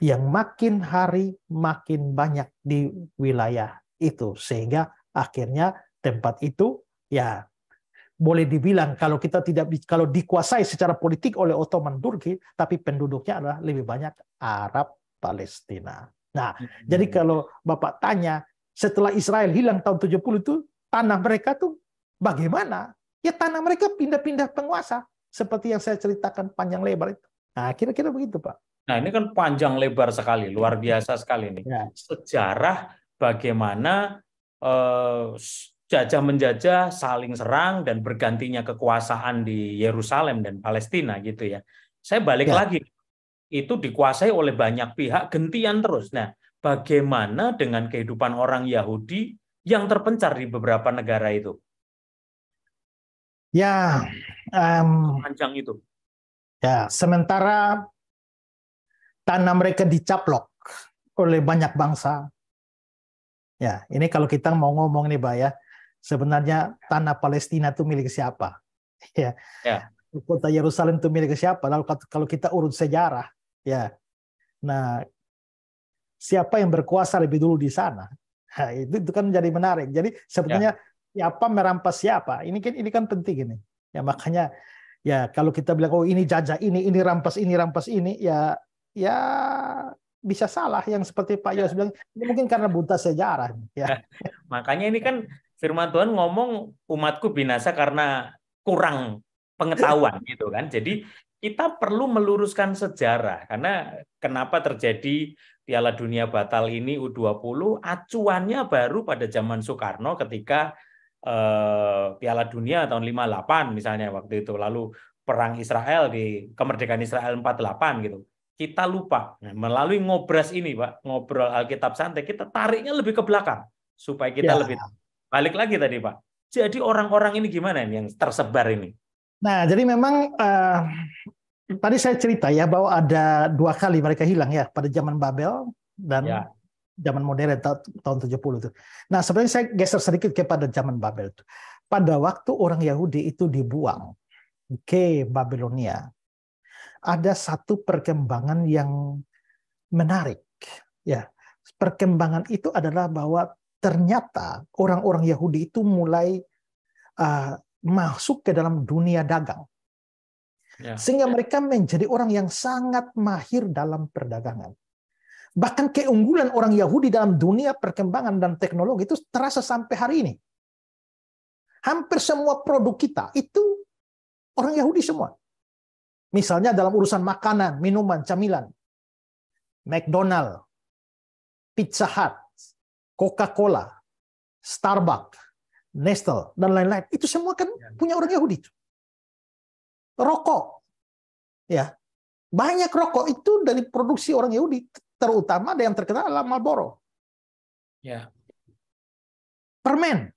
yang makin hari makin banyak di wilayah itu, sehingga akhirnya tempat itu ya boleh dibilang kalau dikuasai secara politik oleh Ottoman Turki, tapi penduduknya adalah lebih banyak Arab Palestina. Nah, jadi kalau Bapak tanya setelah Israel hilang tahun 70 itu tanah mereka tuh bagaimana? Ya tanah mereka pindah-pindah penguasa seperti yang saya ceritakan panjang lebar itu. Nah, kira-kira begitu, Pak. Nah, ini kan panjang lebar sekali, luar biasa sekali nih. Ya. Sejarah bagaimana jajah-menjajah saling serang dan bergantinya kekuasaan di Yerusalem dan Palestina gitu ya. Saya balik lagi, itu dikuasai oleh banyak pihak, gentian terus. Nah, bagaimana dengan kehidupan orang Yahudi yang terpencar di beberapa negara itu? Ya, panjang itu. Ya, sementara tanah mereka dicaplok oleh banyak bangsa. Ya, ini kalau kita mau ngomong nih, Pak ya, sebenarnya tanah Palestina itu milik siapa? Ya. Kota Yerusalem itu milik siapa? Lalu kalau kita urut sejarah, ya. Nah, siapa yang berkuasa lebih dulu di sana? Nah, itu kan jadi menarik. Jadi sebetulnya siapa merampas siapa? Ini kan penting ini. Ya makanya ya kalau kita bilang oh ini jajah ini rampas ini, ya bisa salah yang seperti Pak Yos bilang, ini mungkin karena buta sejarah. Ya. Makanya ini kan firman Tuhan ngomong umatku binasa karena kurang pengetahuan gitu kan. Jadi kita perlu meluruskan sejarah karena kenapa terjadi Piala Dunia batal ini U20, acuannya baru pada zaman Soekarno ketika Piala Dunia tahun 58 misalnya waktu itu, lalu perang Israel di kemerdekaan Israel 48 gitu. Kita lupa. Nah, melalui ngobras ini, Pak, ngobrol Alkitab santai, kita tariknya lebih ke belakang supaya kita lebih balik lagi tadi, Pak. Jadi orang-orang ini gimana ini yang tersebar ini? Nah, jadi memang tadi saya cerita ya bahwa ada 2 kali mereka hilang ya pada zaman Babel dan zaman modern tahun 70 itu. Nah, sebenarnya saya geser sedikit kepada zaman Babel itu. pada waktu orang Yahudi itu dibuang ke Babilonia, ada satu perkembangan yang menarik. Ya, perkembangan itu adalah bahwa ternyata orang-orang Yahudi itu mulai masuk ke dalam dunia dagang. Sehingga mereka menjadi orang yang sangat mahir dalam perdagangan. Bahkan keunggulan orang Yahudi dalam dunia perkembangan dan teknologi itu terasa sampai hari ini. Hampir semua produk kita itu orang Yahudi semua. Misalnya dalam urusan makanan, minuman, camilan. McDonald, Pizza Hut, Coca-Cola, Starbucks, Nestle, dan lain-lain. Itu semua kan punya orang Yahudi. Rokok. Ya. Banyak rokok itu dari produksi orang Yahudi. Terutama ada yang terkenal adalah Marlboro. Ya. Permen.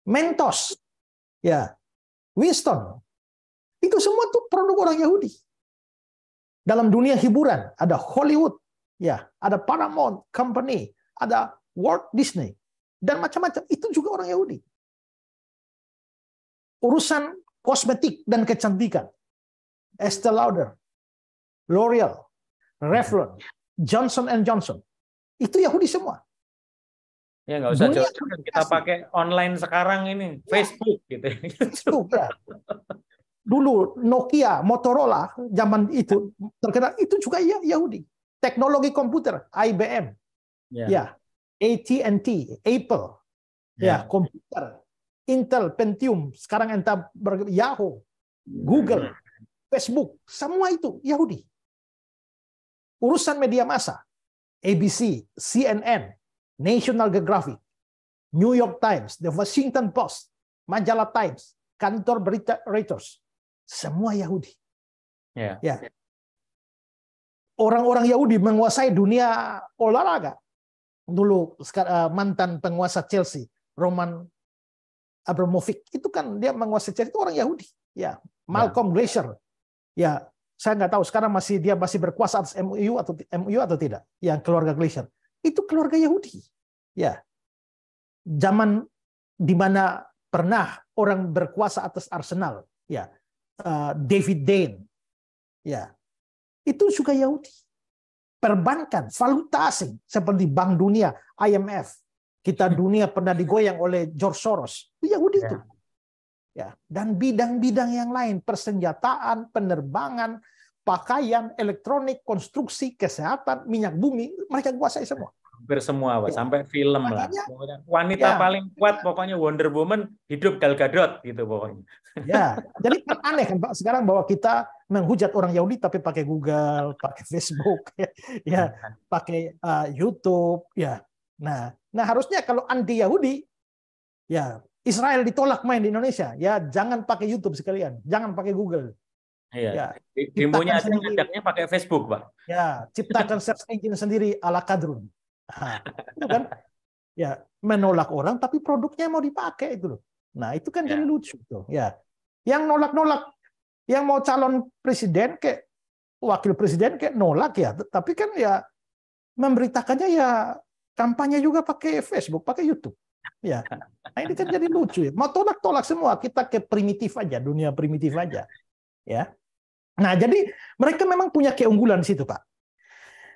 Mentos. Ya. Winston. Itu semua tuh produk orang Yahudi. Dalam dunia hiburan ada Hollywood, ya, ada Paramount Company, ada Walt Disney dan macam-macam. Itu juga orang Yahudi. Urusan kosmetik dan kecantikan, Estée Lauder, L'Oreal, Revlon, Johnson & Johnson, itu Yahudi semua. Ya nggak usah jauh-jauh, kita pakai online sekarang ini, Facebook gitu. Facebook, ya. Dulu Nokia, Motorola, zaman itu terkenal, itu juga Yahudi. Teknologi komputer, IBM, ya, AT&T, Apple, ya, komputer, Intel, Pentium, sekarang entah Yahoo, Google, Facebook, semua itu Yahudi. Urusan media massa, ABC, CNN, National Geographic, New York Times, The Washington Post, majalah Times, kantor berita Reuters, semua Yahudi. Ya. Orang-orang Yahudi menguasai dunia olahraga. Dulu mantan penguasa Chelsea, Roman Abramovich, itu kan dia menguasai Chelsea, itu orang Yahudi. Ya, Malcolm Glazer. Ya, saya nggak tahu sekarang dia masih berkuasa atas MU atau tidak. Yang keluarga Glazer itu keluarga Yahudi. Ya, zaman di mana pernah orang berkuasa atas Arsenal, ya, David Dane, ya, itu juga Yahudi. Perbankan, valuta asing seperti Bank Dunia, IMF, kita dunia pernah digoyang oleh George Soros, itu Yahudi itu. Ya, dan bidang-bidang yang lain, persenjataan, penerbangan, pakaian, elektronik, konstruksi, kesehatan, minyak bumi, mereka kuasai semua. Hampir semua, Pak. Sampai film makanya, lah. Wanita paling kuat pokoknya Wonder Woman, hidup Gal Gadot gitu pokoknya. Ya, jadi kan aneh kan Pak sekarang bahwa kita menghujat orang Yahudi tapi pakai Google, pakai Facebook, ya, pakai YouTube, ya. Nah, harusnya kalau anti Yahudi, ya Israel ditolak main di Indonesia, ya jangan pakai YouTube sekalian, jangan pakai Google. Iya. Ya, Bimbonya aja ngajaknya pakai Facebook, Pak. Ya, ciptakan search engine sendiri ala Kadrun. Nah, itu kan, ya menolak orang tapi produknya mau dipakai itu loh. Nah, itu kan jadi lucu tuh, ya. Yang nolak-nolak, yang mau calon presiden kayak wakil presiden kayak nolak ya, tapi kan ya memberitakannya ya kampanye juga pakai Facebook, pakai YouTube. Ya. Nah, ini kan jadi lucu ya. Mau tolak-tolak semua, kita ke primitif aja, dunia primitif aja. Ya. Nah, jadi mereka memang punya keunggulan di situ, Pak.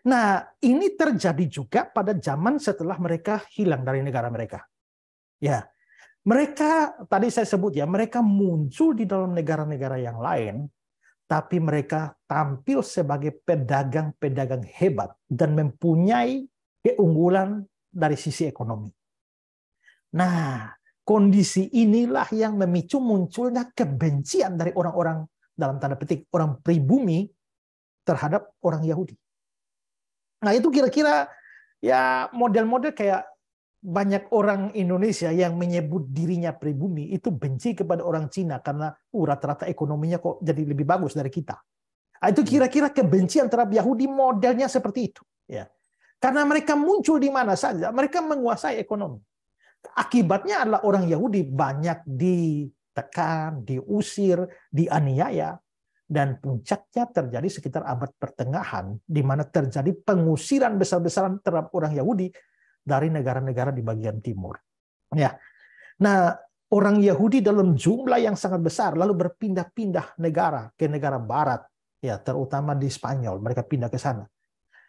Nah, ini terjadi juga pada zaman setelah mereka hilang dari negara mereka. Ya. Mereka, tadi saya sebut ya, mereka muncul di dalam negara-negara yang lain, tapi mereka tampil sebagai pedagang-pedagang hebat dan mempunyai keunggulan dari sisi ekonomi. Nah, kondisi inilah yang memicu munculnya kebencian dari orang-orang, dalam tanda petik, orang pribumi terhadap orang Yahudi. Nah, itu kira-kira ya model-model kayak banyak orang Indonesia yang menyebut dirinya pribumi itu benci kepada orang Cina karena rata-rata ekonominya kok jadi lebih bagus dari kita. Nah, itu kira-kira kebencian terhadap Yahudi modelnya seperti itu. Ya. Karena mereka muncul di mana saja, mereka menguasai ekonomi. Akibatnya adalah orang Yahudi banyak ditekan, diusir, dianiaya, dan puncaknya terjadi sekitar abad pertengahan, di mana terjadi pengusiran besar-besaran terhadap orang Yahudi dari negara-negara di bagian timur. Ya. Nah, orang Yahudi dalam jumlah yang sangat besar lalu berpindah-pindah negara ke negara barat, ya terutama di Spanyol, mereka pindah ke sana.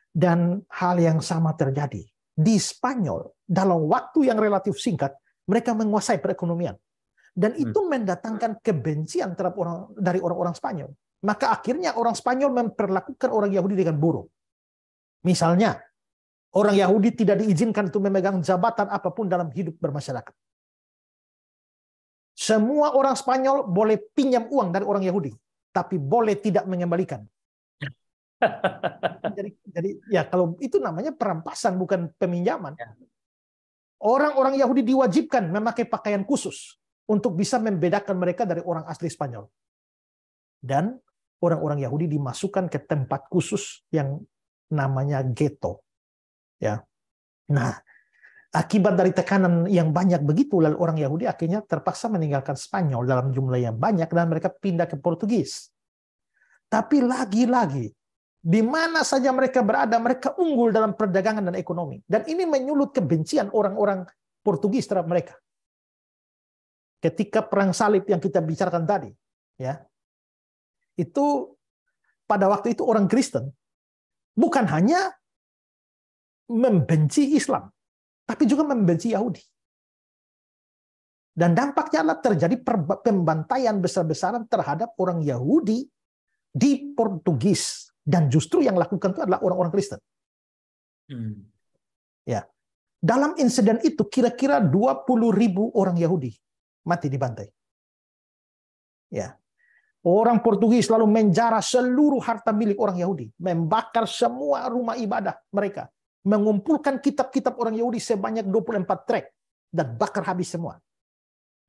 Dan hal yang sama terjadi di Spanyol dalam waktu yang relatif singkat, mereka menguasai perekonomian. Dan itu mendatangkan kebencian terhadap dari orang-orang Spanyol. Maka akhirnya orang Spanyol memperlakukan orang Yahudi dengan buruk. Misalnya, orang Yahudi tidak diizinkan untuk memegang jabatan apapun dalam hidup bermasyarakat. Semua orang Spanyol boleh pinjam uang dari orang Yahudi, tapi boleh tidak mengembalikan. Jadi ya kalau itu namanya perampasan, bukan peminjaman. Orang-orang Yahudi diwajibkan memakai pakaian khusus untuk bisa membedakan mereka dari orang asli Spanyol. Dan orang-orang Yahudi dimasukkan ke tempat khusus yang namanya ghetto. Ya. Nah, akibat dari tekanan yang banyak begitu, lalu orang Yahudi akhirnya terpaksa meninggalkan Spanyol dalam jumlah yang banyak dan mereka pindah ke Portugis. Tapi lagi-lagi, di mana saja mereka berada, mereka unggul dalam perdagangan dan ekonomi. Dan ini menyulut kebencian orang-orang Portugis terhadap mereka. Ketika perang salib yang kita bicarakan tadi, ya, itu pada waktu itu orang Kristen bukan hanya membenci Islam, tapi juga membenci Yahudi. Dan dampaknya adalah terjadi pembantaian besar-besaran terhadap orang Yahudi di Portugis. Dan justru yang lakukan itu adalah orang-orang Kristen. Ya, dalam insiden itu kira-kira 20.000 orang Yahudi mati dibantai. Ya, orang Portugis lalu menjara seluruh harta milik orang Yahudi, membakar semua rumah ibadah mereka, mengumpulkan kitab-kitab orang Yahudi sebanyak 24 trek dan bakar habis semua.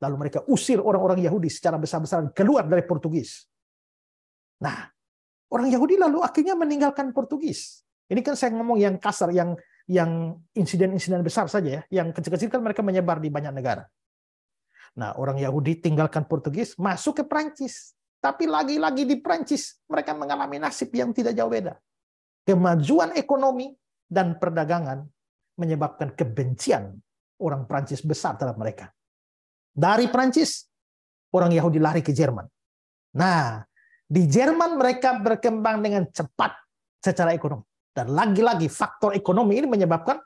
Lalu mereka usir orang-orang Yahudi secara besar-besaran keluar dari Portugis. Nah, orang Yahudi lalu akhirnya meninggalkan Portugis. Ini kan saya ngomong yang kasar, yang insiden-insiden besar saja ya. Yang kecil-kecil kan mereka menyebar di banyak negara. Nah, orang Yahudi tinggalkan Portugis, masuk ke Prancis. Tapi lagi-lagi di Prancis mereka mengalami nasib yang tidak jauh beda. Kemajuan ekonomi dan perdagangan menyebabkan kebencian orang Prancis besar terhadap mereka. Dari Prancis, orang Yahudi lari ke Jerman. Nah, di Jerman mereka berkembang dengan cepat secara ekonomi. Dan lagi-lagi faktor ekonomi ini menyebabkan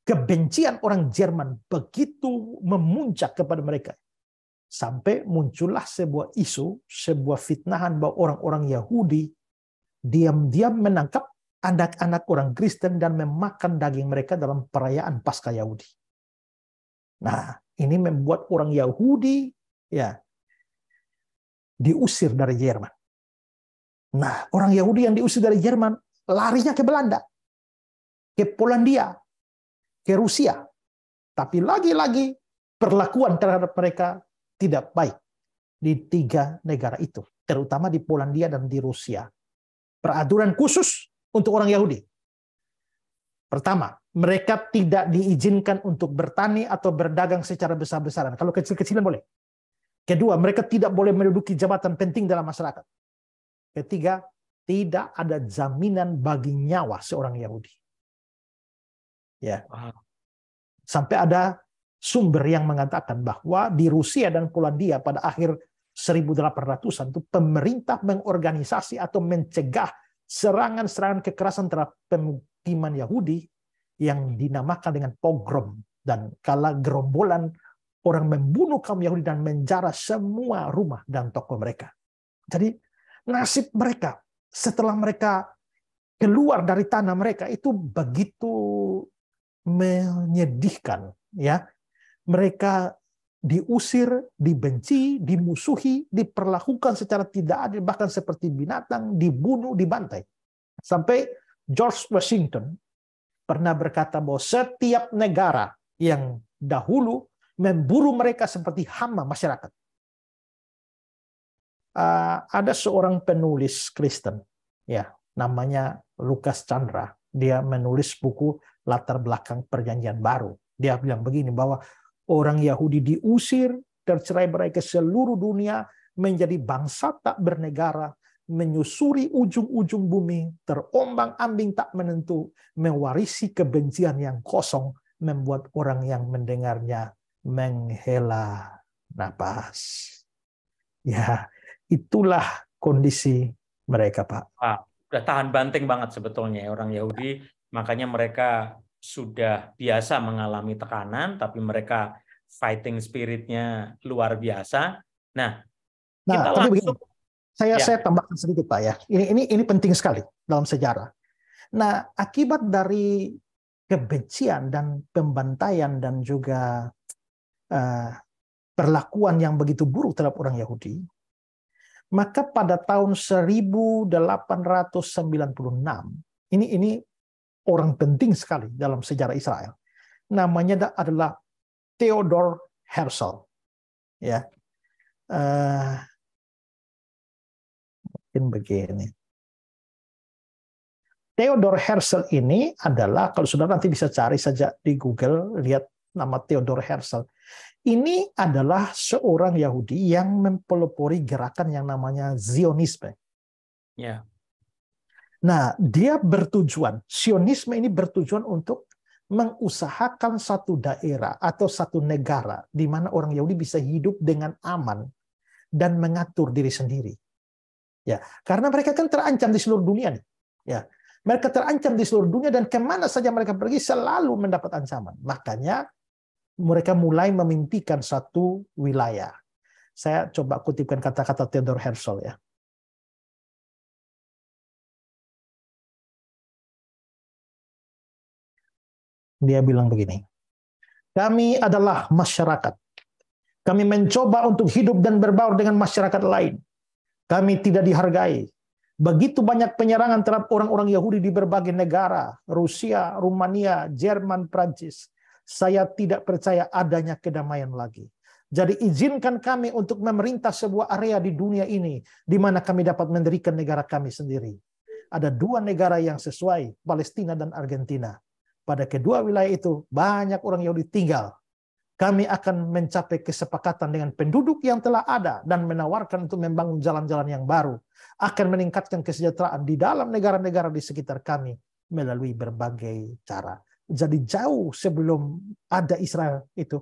kebencian orang Jerman begitu memuncak kepada mereka. Sampai muncullah sebuah isu, sebuah fitnahan bahwa orang-orang Yahudi diam-diam menangkap anak-anak orang Kristen dan memakan daging mereka dalam perayaan Paskah Yahudi. Nah, ini membuat orang Yahudi ya diusir dari Jerman. Nah, orang Yahudi yang diusir dari Jerman larinya ke Belanda, ke Polandia, ke Rusia. Tapi lagi-lagi perlakuan terhadap mereka tidak baik di 3 negara itu, terutama di Polandia dan di Rusia. Peraturan khusus untuk orang Yahudi. Pertama, mereka tidak diizinkan untuk bertani atau berdagang secara besar-besaran. Kalau kecil-kecilan boleh. Kedua, mereka tidak boleh menduduki jabatan penting dalam masyarakat. Ketiga, tidak ada jaminan bagi nyawa seorang Yahudi. Ya. Sampai ada sumber yang mengatakan bahwa di Rusia dan Polandia pada akhir 1800-an itu pemerintah mengorganisasi atau mencegah serangan-serangan kekerasan terhadap pemukiman Yahudi yang dinamakan dengan pogrom, dan kala gerombolan orang membunuh kaum Yahudi dan menjara semua rumah dan toko mereka. Jadi nasib mereka setelah mereka keluar dari tanah mereka itu begitu menyedihkan, ya. Mereka diusir, dibenci, dimusuhi, diperlakukan secara tidak adil, bahkan seperti binatang, dibunuh, dibantai. Sampai George Washington pernah berkata bahwa setiap negara yang dahulu memburu mereka seperti hama masyarakat. Ada seorang penulis Kristen, ya, namanya Lucas Chandra. Dia menulis buku Latar Belakang Perjanjian Baru. Dia bilang begini, bahwa orang Yahudi diusir, tercerai-berai ke seluruh dunia, menjadi bangsa tak bernegara, menyusuri ujung-ujung bumi, terombang-ambing tak menentu, mewarisi kebencian yang kosong, membuat orang yang mendengarnya menghela napas. Ya, itulah kondisi mereka, Pak. Udah tahan banting banget sebetulnya ya orang Yahudi, makanya mereka sudah biasa mengalami tekanan, tapi mereka fighting spiritnya luar biasa. Nah, kita Tapi begini, langsung saya ya, tambahkan sedikit, Pak ya. Ini penting sekali dalam sejarah. Nah, akibat dari kebencian dan pembantaian dan juga perlakuan yang begitu buruk terhadap orang Yahudi, maka pada tahun 1896, ini orang penting sekali dalam sejarah Israel. Namanya adalah Theodor Herzl. Ya, mungkin begini. Theodor Herzl ini adalah, kalau saudara nanti bisa cari saja di Google, lihat nama Theodor Herzl. Ini adalah seorang Yahudi yang mempelopori gerakan yang namanya Zionisme. ya, Nah, dia bertujuan, Zionisme ini bertujuan untuk mengusahakan satu daerah atau satu negara di mana orang Yahudi bisa hidup dengan aman dan mengatur diri sendiri. Ya, karena mereka kan terancam di seluruh dunia nih. Ya, mereka terancam di seluruh dunia dan kemana saja mereka pergi selalu mendapat ancaman. Makanya mereka mulai memimpikan satu wilayah. Saya coba kutipkan kata-kata Theodor Herzl ya. Dia bilang begini, kami adalah masyarakat. Kami mencoba untuk hidup dan berbaur dengan masyarakat lain. Kami tidak dihargai. Begitu banyak penyerangan terhadap orang-orang Yahudi di berbagai negara, Rusia, Rumania, Jerman, Prancis. Saya tidak percaya adanya kedamaian lagi. Jadi izinkan kami untuk memerintah sebuah area di dunia ini, di mana kami dapat mendirikan negara kami sendiri. Ada dua negara yang sesuai, Palestina dan Argentina. Pada kedua wilayah itu, banyak orang Yahudi tinggal. Kami akan mencapai kesepakatan dengan penduduk yang telah ada dan menawarkan untuk membangun jalan-jalan yang baru. Akan meningkatkan kesejahteraan di dalam negara-negara di sekitar kami melalui berbagai cara. Jadi jauh sebelum ada Israel itu,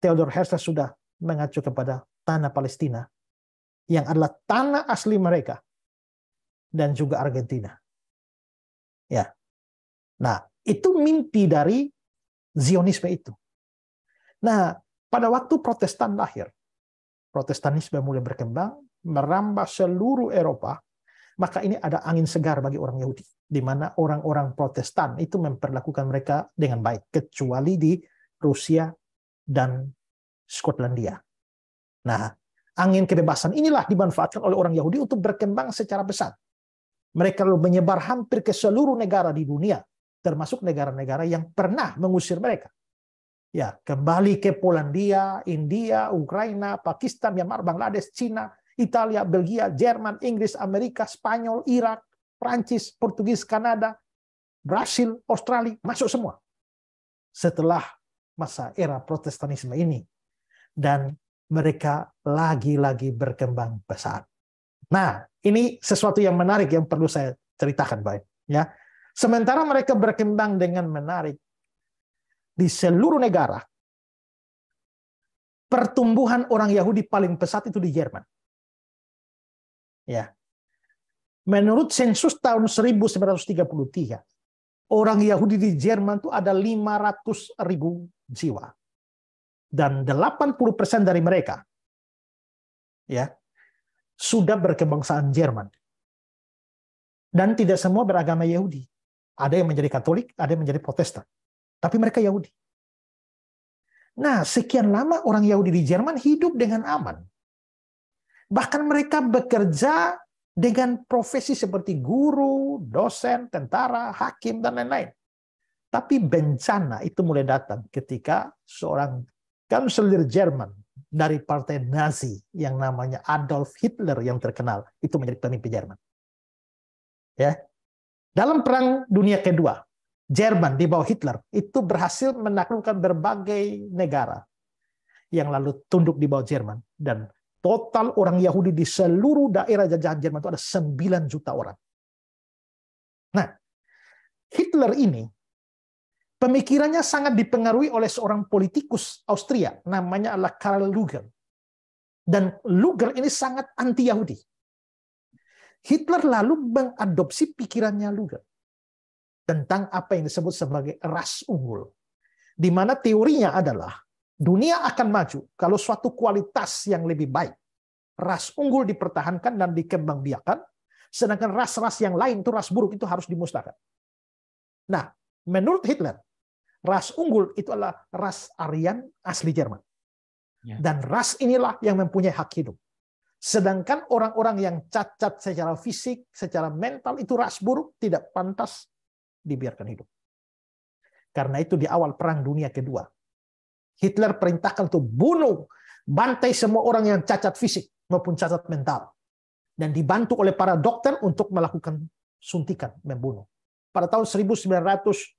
Theodor Herzl sudah mengacu kepada tanah Palestina yang adalah tanah asli mereka dan juga Argentina. Ya. Nah, itu mimpi dari Zionisme itu. Nah, pada waktu Protestan lahir, Protestanisme mulai berkembang, merambah seluruh Eropa, maka ini ada angin segar bagi orang Yahudi, di mana orang-orang Protestan itu memperlakukan mereka dengan baik, kecuali di Rusia dan Skotlandia. Nah, angin kebebasan inilah dimanfaatkan oleh orang Yahudi untuk berkembang secara besar. Mereka lalu menyebar hampir ke seluruh negara di dunia, termasuk negara-negara yang pernah mengusir mereka. Ya, kembali ke Polandia, India, Ukraina, Pakistan, Myanmar, Bangladesh, Cina, Italia, Belgia, Jerman, Inggris, Amerika, Spanyol, Irak, Prancis, Portugis, Kanada, Brasil, Australia, masuk semua. Setelah masa era Protestanisme ini. Dan mereka lagi-lagi berkembang pesat. Nah, ini sesuatu yang menarik yang perlu saya ceritakan, Pak. Ya. Sementara mereka berkembang dengan menarik di seluruh negara, pertumbuhan orang Yahudi paling pesat itu di Jerman. Ya. Menurut sensus tahun 1933, orang Yahudi di Jerman itu ada 500.000 jiwa. Dan 80% dari mereka ya sudah berkebangsaan Jerman. Dan tidak semua beragama Yahudi. Ada yang menjadi Katolik, ada yang menjadi Protestan. Tapi mereka Yahudi. Nah, sekian lama orang Yahudi di Jerman hidup dengan aman. Bahkan mereka bekerja dengan profesi seperti guru, dosen, tentara, hakim, dan lain-lain. Tapi bencana itu mulai datang ketika seorang kanselir Jerman dari partai Nazi yang namanya Adolf Hitler yang terkenal itu menjadi pemimpin Jerman. Ya. Dalam Perang Dunia Kedua, Jerman di bawah Hitler itu berhasil menaklukkan berbagai negara yang lalu tunduk di bawah Jerman, dan total orang Yahudi di seluruh daerah jajahan Jerman itu ada 9 juta orang. Nah, Hitler ini Pemikirannya sangat dipengaruhi oleh seorang politikus Austria, namanya adalah Karl Lueger. Dan Lueger ini sangat anti-Yahudi. Hitler lalu mengadopsi pikirannya Lueger tentang apa yang disebut sebagai ras unggul. Di mana teorinya adalah dunia akan maju kalau suatu kualitas yang lebih baik. Ras unggul dipertahankan dan dikembangbiakan, sedangkan ras-ras yang lain itu ras buruk itu harus dimusnahkan. Nah, menurut Hitler, ras unggul itu adalah ras Aryan asli Jerman. Dan ras inilah yang mempunyai hak hidup. Sedangkan orang-orang yang cacat secara fisik, secara mental itu ras buruk, tidak pantas dibiarkan hidup. Karena itu di awal Perang Dunia Kedua, Hitler perintahkan untuk bunuh, bantai semua orang yang cacat fisik maupun cacat mental. Dan dibantu oleh para dokter untuk melakukan suntikan, membunuh. Pada tahun 1940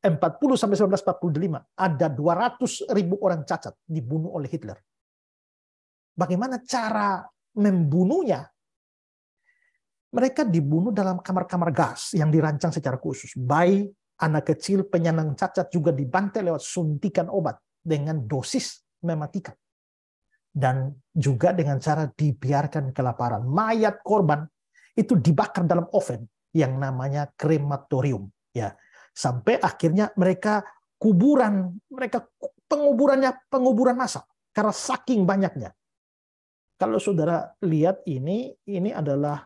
sampai 1945 ada 200.000 orang cacat dibunuh oleh Hitler. Bagaimana cara membunuhnya? Mereka dibunuh dalam kamar-kamar gas yang dirancang secara khusus. Bayi, anak kecil, penyandang cacat juga dibantai lewat suntikan obat dengan dosis mematikan. Dan juga dengan cara dibiarkan kelaparan. Mayat korban itu dibakar dalam oven yang namanya krematorium. Ya, sampai akhirnya mereka penguburan massal karena saking banyaknya. Kalau saudara lihat ini adalah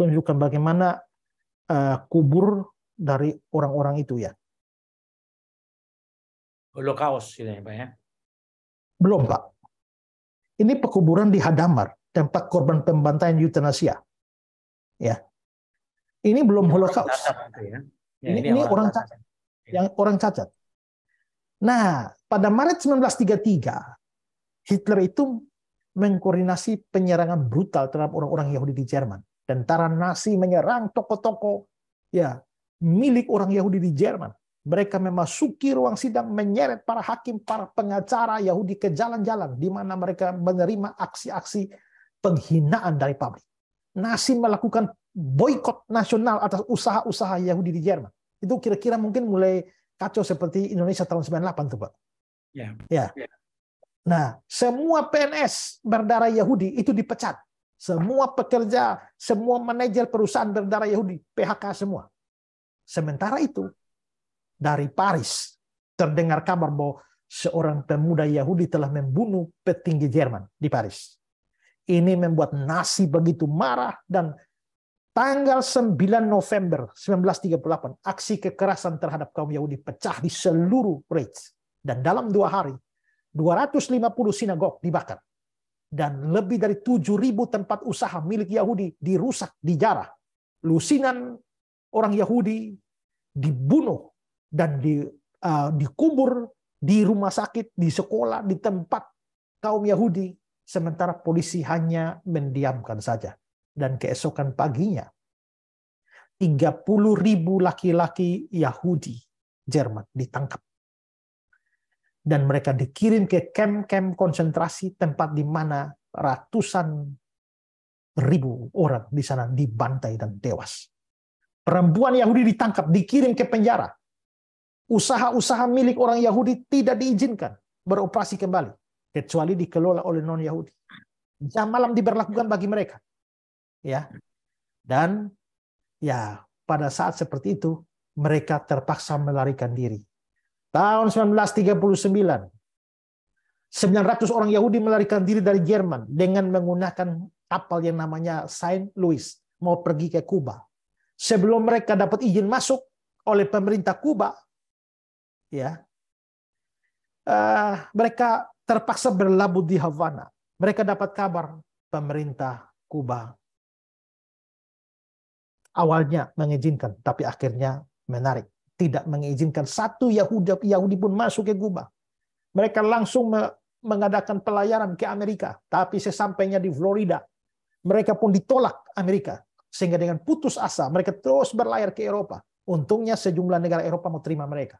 tunjukkan bagaimana kubur dari orang-orang itu ya. Holocaust gitu ya, Pak ya. Belum, Pak. Ini pekuburan di Hadamar, tempat korban pembantaian euthanasia. Ya. Ini belum Holocaust. Ya. Ini orang cacat. Yang orang cacat. Nah, pada Maret 1933 Hitler itu mengkoordinasi penyerangan brutal terhadap orang-orang Yahudi di Jerman. Tentara Nazi menyerang toko-toko ya milik orang Yahudi di Jerman. Mereka memasuki ruang sidang, menyeret para hakim, para pengacara Yahudi ke jalan-jalan di mana mereka menerima aksi-aksi penghinaan dari pabrik. Nazi melakukan boikot nasional atas usaha-usaha Yahudi di Jerman. Itu kira-kira mungkin mulai kacau seperti Indonesia tahun 98 tuh, Pak. Ya. Nah, semua PNS berdarah Yahudi itu dipecat. Semua pekerja, semua manajer perusahaan berdarah Yahudi, PHK semua. Sementara itu, dari Paris terdengar kabar bahwa seorang pemuda Yahudi telah membunuh petinggi Jerman di Paris. Ini membuat Nazi begitu marah dan tanggal 9 November 1938 aksi kekerasan terhadap kaum Yahudi pecah di seluruh Reich. Dan dalam 2 hari 250 sinagog dibakar. Dan lebih dari 7.000 tempat usaha milik Yahudi dirusak, dijarah. Lusinan orang Yahudi dibunuh dan dikubur di rumah sakit, di sekolah, di tempat kaum Yahudi. Sementara polisi hanya mendiamkan saja. Dan keesokan paginya 30.000 laki-laki Yahudi Jerman ditangkap. Dan mereka dikirim ke kamp-kamp konsentrasi, tempat di mana ratusan ribu orang di sana dibantai dan tewas. Perempuan Yahudi ditangkap, dikirim ke penjara. Usaha-usaha milik orang Yahudi tidak diizinkan beroperasi kembali, kecuali dikelola oleh non-Yahudi. Jam malam diberlakukan bagi mereka. Ya. Dan ya, pada saat seperti itu mereka terpaksa melarikan diri. Tahun 1939, 900 orang Yahudi melarikan diri dari Jerman dengan menggunakan kapal yang namanya Saint Louis, mau pergi ke Kuba. Sebelum mereka dapat izin masuk oleh pemerintah Kuba, ya, mereka terpaksa berlabuh di Havana. Mereka dapat kabar pemerintah Kuba awalnya mengizinkan, tapi akhirnya menarik. Tidak mengizinkan satu Yahudi pun masuk ke Kuba. Mereka langsung mengadakan pelayaran ke Amerika. Tapi sesampainya di Florida, mereka pun ditolak Amerika. Sehingga dengan putus asa, mereka terus berlayar ke Eropa. Untungnya sejumlah negara Eropa mau terima mereka.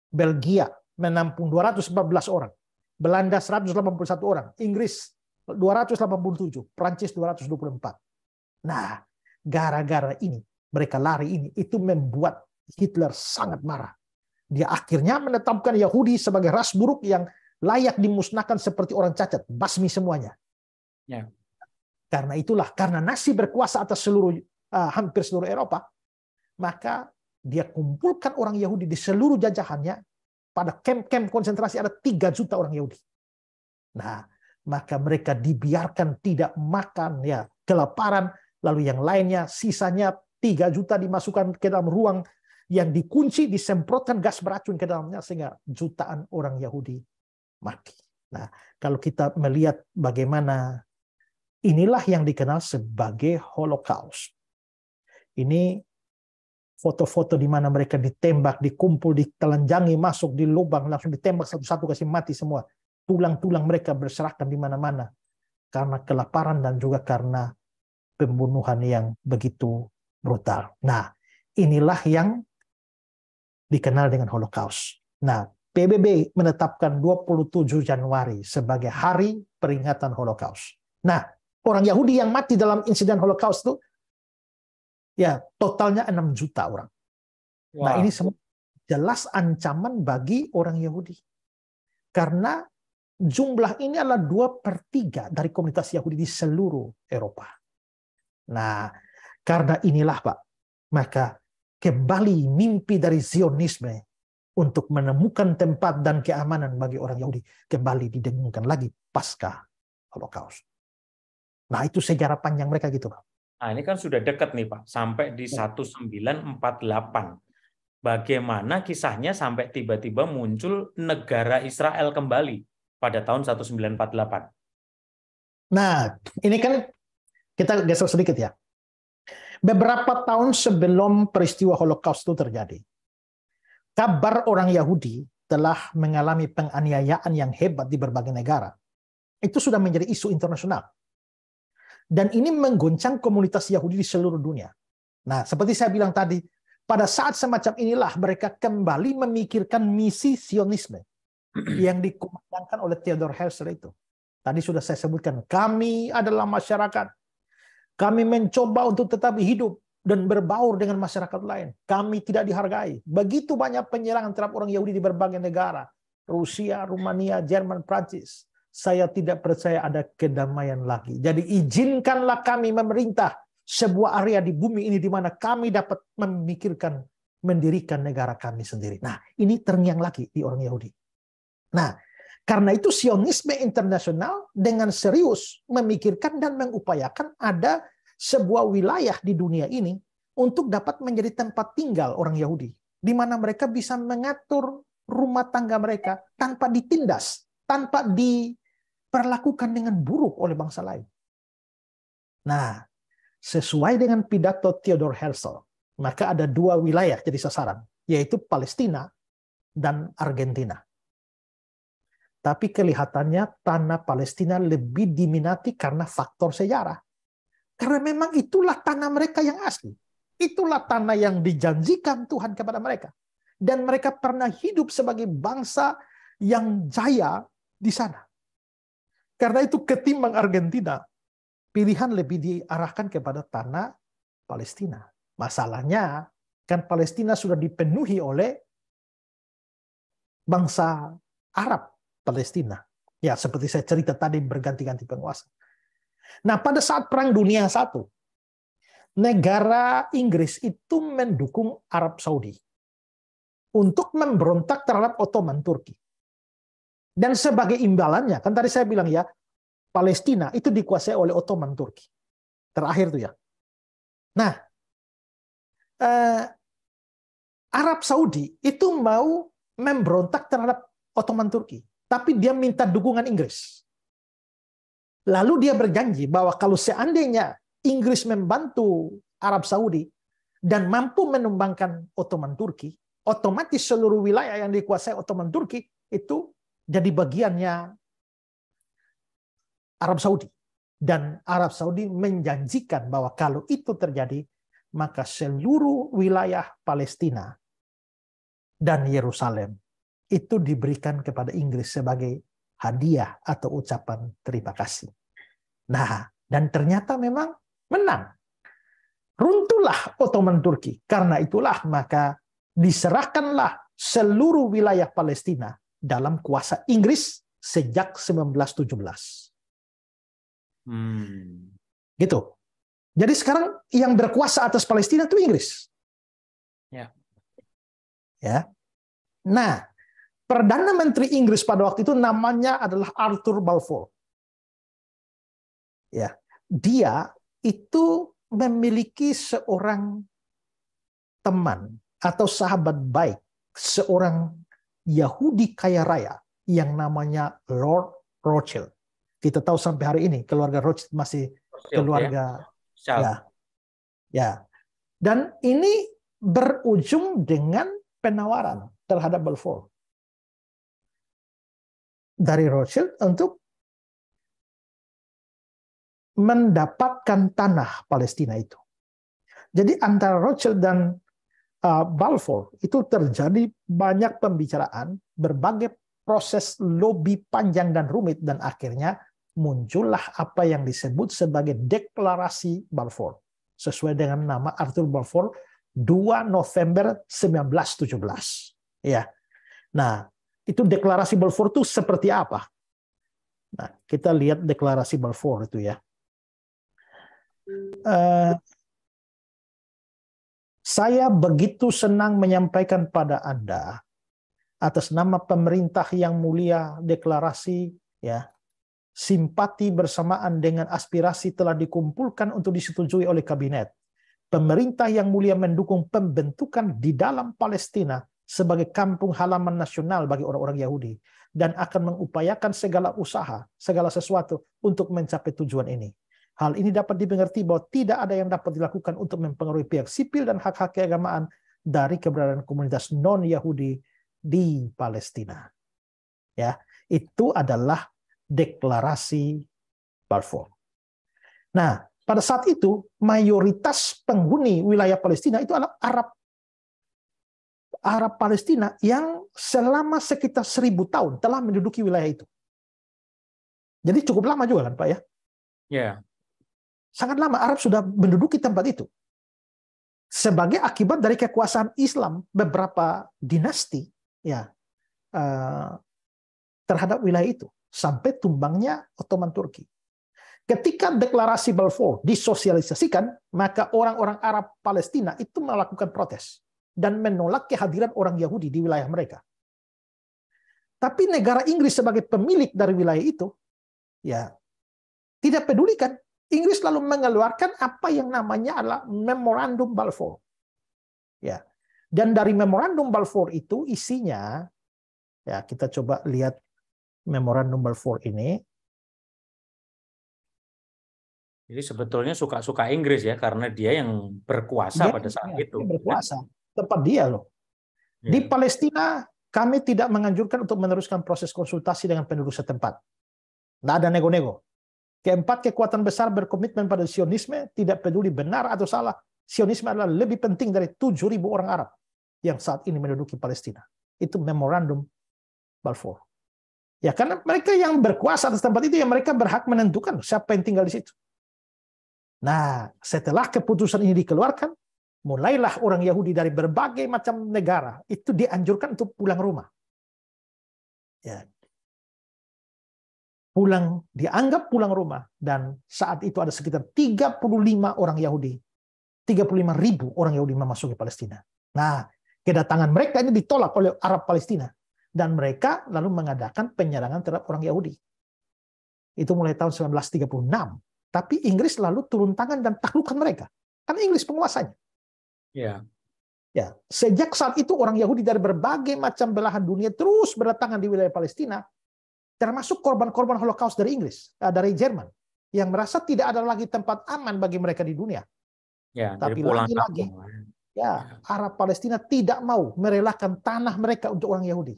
Belgia menampung 214 orang. Belanda 181 orang. Inggris 287. Prancis 224. Nah, gara-gara ini, mereka lari ini, itu membuat Hitler sangat marah. Dia akhirnya menetapkan Yahudi sebagai ras buruk yang layak dimusnahkan seperti orang cacat, basmi semuanya. Ya. Karena itulah, karena Nazi berkuasa atas hampir seluruh Eropa, maka dia kumpulkan orang Yahudi di seluruh jajahannya. Pada kamp-kamp konsentrasi ada 3 juta orang Yahudi. Nah, maka mereka dibiarkan tidak makan, ya, kelaparan, lalu yang lainnya, sisanya 3 juta dimasukkan ke dalam ruang yang dikunci, disemprotkan gas beracun ke dalamnya, sehingga jutaan orang Yahudi mati. Nah, kalau kita melihat bagaimana, inilah yang dikenal sebagai Holocaust. Ini foto-foto di mana mereka ditembak, dikumpul, ditelanjangi, masuk di lubang, langsung ditembak satu-satu, kasih mati semua. Tulang-tulang mereka berserakan di mana-mana. Karena kelaparan dan juga karena pembunuhan yang begitu brutal. Nah, inilah yang dikenal dengan Holocaust. Nah, PBB menetapkan 27 Januari sebagai hari peringatan Holocaust. Nah, orang Yahudi yang mati dalam insiden Holocaust itu, ya, totalnya 6 juta orang. Wow. Nah, ini semua jelas ancaman bagi orang Yahudi. Karena jumlah ini adalah 2/3 dari komunitas Yahudi di seluruh Eropa. Nah, karena inilah, Pak, maka kembali mimpi dari Zionisme untuk menemukan tempat dan keamanan bagi orang Yahudi kembali didengungkan lagi pasca Holocaust. Nah, itu sejarah panjang mereka gitu, Pak. Nah, ini kan sudah dekat nih, Pak, sampai di 1948. Bagaimana kisahnya sampai tiba-tiba muncul negara Israel kembali pada tahun 1948? Nah, ini kan kita geser sedikit ya. Beberapa tahun sebelum peristiwa Holocaust itu terjadi, kabar orang Yahudi telah mengalami penganiayaan yang hebat di berbagai negara. Itu sudah menjadi isu internasional. Dan ini mengguncang komunitas Yahudi di seluruh dunia. Nah, seperti saya bilang tadi, pada saat semacam inilah mereka kembali memikirkan misi Zionisme yang dikumandangkan oleh Theodor Herzl itu. Tadi sudah saya sebutkan, kami adalah masyarakat. Kami mencoba untuk tetap hidup dan berbaur dengan masyarakat lain. Kami tidak dihargai. Begitu banyak penyerangan terhadap orang Yahudi di berbagai negara. Rusia, Rumania, Jerman, Prancis. Saya tidak percaya ada kedamaian lagi. Jadi izinkanlah kami memerintah sebuah area di bumi ini di mana kami dapat memikirkan mendirikan negara kami sendiri. Nah, ini terngiang lagi di orang Yahudi. Nah, karena itu Zionisme internasional dengan serius memikirkan dan mengupayakan ada sebuah wilayah di dunia ini untuk dapat menjadi tempat tinggal orang Yahudi, di mana mereka bisa mengatur rumah tangga mereka tanpa ditindas, tanpa diperlakukan dengan buruk oleh bangsa lain. Nah, sesuai dengan pidato Theodor Herzl, maka ada 2 wilayah jadi sasaran, yaitu Palestina dan Argentina. Tapi kelihatannya tanah Palestina lebih diminati karena faktor sejarah. Karena memang itulah tanah mereka yang asli. Itulah tanah yang dijanjikan Tuhan kepada mereka. Dan mereka pernah hidup sebagai bangsa yang jaya di sana. Karena itu ketimbang Argentina, pilihan lebih diarahkan kepada tanah Palestina. Masalahnya, kan Palestina sudah dipenuhi oleh bangsa Arab Palestina. Ya, seperti saya cerita tadi, berganti-ganti penguasa. Nah, pada saat Perang Dunia I, negara Inggris itu mendukung Arab Saudi untuk memberontak terhadap Ottoman Turki. Dan sebagai imbalannya, kan tadi saya bilang ya, Palestina itu dikuasai oleh Ottoman Turki. Terakhir tuh ya. Nah, Arab Saudi itu mau memberontak terhadap Ottoman Turki. Tapi dia minta dukungan Inggris. Lalu dia berjanji bahwa kalau seandainya Inggris membantu Arab Saudi dan mampu menumbangkan Ottoman Turki, otomatis seluruh wilayah yang dikuasai Ottoman Turki itu jadi bagiannya Arab Saudi. Dan Arab Saudi menjanjikan bahwa kalau itu terjadi, maka seluruh wilayah Palestina dan Yerusalem itu diberikan kepada Inggris sebagai hadiah atau ucapan terima kasih. Nah, dan ternyata memang menang. Runtuhlah Ottoman Turki. Karena itulah maka diserahkanlah seluruh wilayah Palestina dalam kuasa Inggris sejak 1917. Gitu. Jadi sekarang yang berkuasa atas Palestina itu Inggris. Ya. Nah, Perdana Menteri Inggris pada waktu itu namanya adalah Arthur Balfour. Ya, dia itu memiliki seorang teman atau sahabat baik, seorang Yahudi kaya raya yang namanya Lord Rothschild. Kita tahu sampai hari ini keluarga Rothschild masih keluarga ya. Dan ini berujung dengan penawaran terhadap Balfour dari Rothschild untuk mendapatkan tanah Palestina itu. Jadi antara Rothschild dan Balfour itu terjadi banyak pembicaraan, berbagai proses lobby panjang dan rumit, dan akhirnya muncullah apa yang disebut sebagai Deklarasi Balfour sesuai dengan nama Arthur Balfour 2 November 1917. Ya. Nah, itu Deklarasi Balfour itu seperti apa? Nah, kita lihat Deklarasi Balfour itu ya. Saya begitu senang menyampaikan pada Anda atas nama pemerintah yang mulia deklarasi ya, simpati bersamaan dengan aspirasi telah dikumpulkan untuk disetujui oleh kabinet. Pemerintah yang mulia mendukung pembentukan di dalam Palestina sebagai kampung halaman nasional bagi orang-orang Yahudi dan akan mengupayakan segala usaha, segala sesuatu untuk mencapai tujuan ini. Hal ini dapat dimengerti bahwa tidak ada yang dapat dilakukan untuk mempengaruhi pihak sipil dan hak-hak keagamaan dari keberadaan komunitas non-Yahudi di Palestina. Ya, itu adalah Deklarasi Balfour. Nah, pada saat itu mayoritas penghuni wilayah Palestina itu adalah Arab Palestina yang selama sekitar 1000 tahun telah menduduki wilayah itu. Jadi cukup lama juga kan, Pak ya? Ya. Sangat lama Arab sudah menduduki tempat itu. Sebagai akibat dari kekuasaan Islam beberapa dinasti ya terhadap wilayah itu sampai tumbangnya Ottoman Turki. Ketika Deklarasi Balfour disosialisasikan, maka orang-orang Arab Palestina itu melakukan protes dan menolak kehadiran orang Yahudi di wilayah mereka. Tapi negara Inggris sebagai pemilik dari wilayah itu ya tidak pedulikan. Inggris lalu mengeluarkan apa yang namanya adalah Memorandum Balfour. Ya. Dan dari Memorandum Balfour itu isinya, ya kita coba lihat Memorandum Balfour ini. Jadi sebetulnya suka-suka Inggris ya, karena dia yang berkuasa pada saat itu. Dia berkuasa, tempat dia loh. Ya. Di Palestina, kami tidak menganjurkan untuk meneruskan proses konsultasi dengan penduduk setempat. Tidak ada nego-nego. Keempat kekuatan besar berkomitmen pada Zionisme, tidak peduli benar atau salah. Zionisme adalah lebih penting dari 7.000 orang Arab yang saat ini menduduki Palestina. Itu Memorandum Balfour. Ya, karena mereka yang berkuasa atas tempat itu, ya mereka berhak menentukan siapa yang tinggal di situ. Nah, setelah keputusan ini dikeluarkan, mulailah orang Yahudi dari berbagai macam negara itu dianjurkan untuk pulang rumah. Ya. Dianggap pulang rumah, dan saat itu ada sekitar 35 orang Yahudi, 35.000 orang Yahudi memasuki Palestina. Nah, kedatangan mereka ini ditolak oleh Arab Palestina, dan mereka lalu mengadakan penyerangan terhadap orang Yahudi. Itu mulai tahun 1936. Tapi Inggris lalu turun tangan dan taklukkan mereka. Kan Inggris penguasanya. Ya. Ya, sejak saat itu orang Yahudi dari berbagai macam belahan dunia terus berdatangan di wilayah Palestina, termasuk korban-korban Holocaust dari Inggris, dari Jerman, yang merasa tidak ada lagi tempat aman bagi mereka di dunia. Ya, tapi lagi-lagi, ya, Arab Palestina tidak mau merelakan tanah mereka untuk orang Yahudi.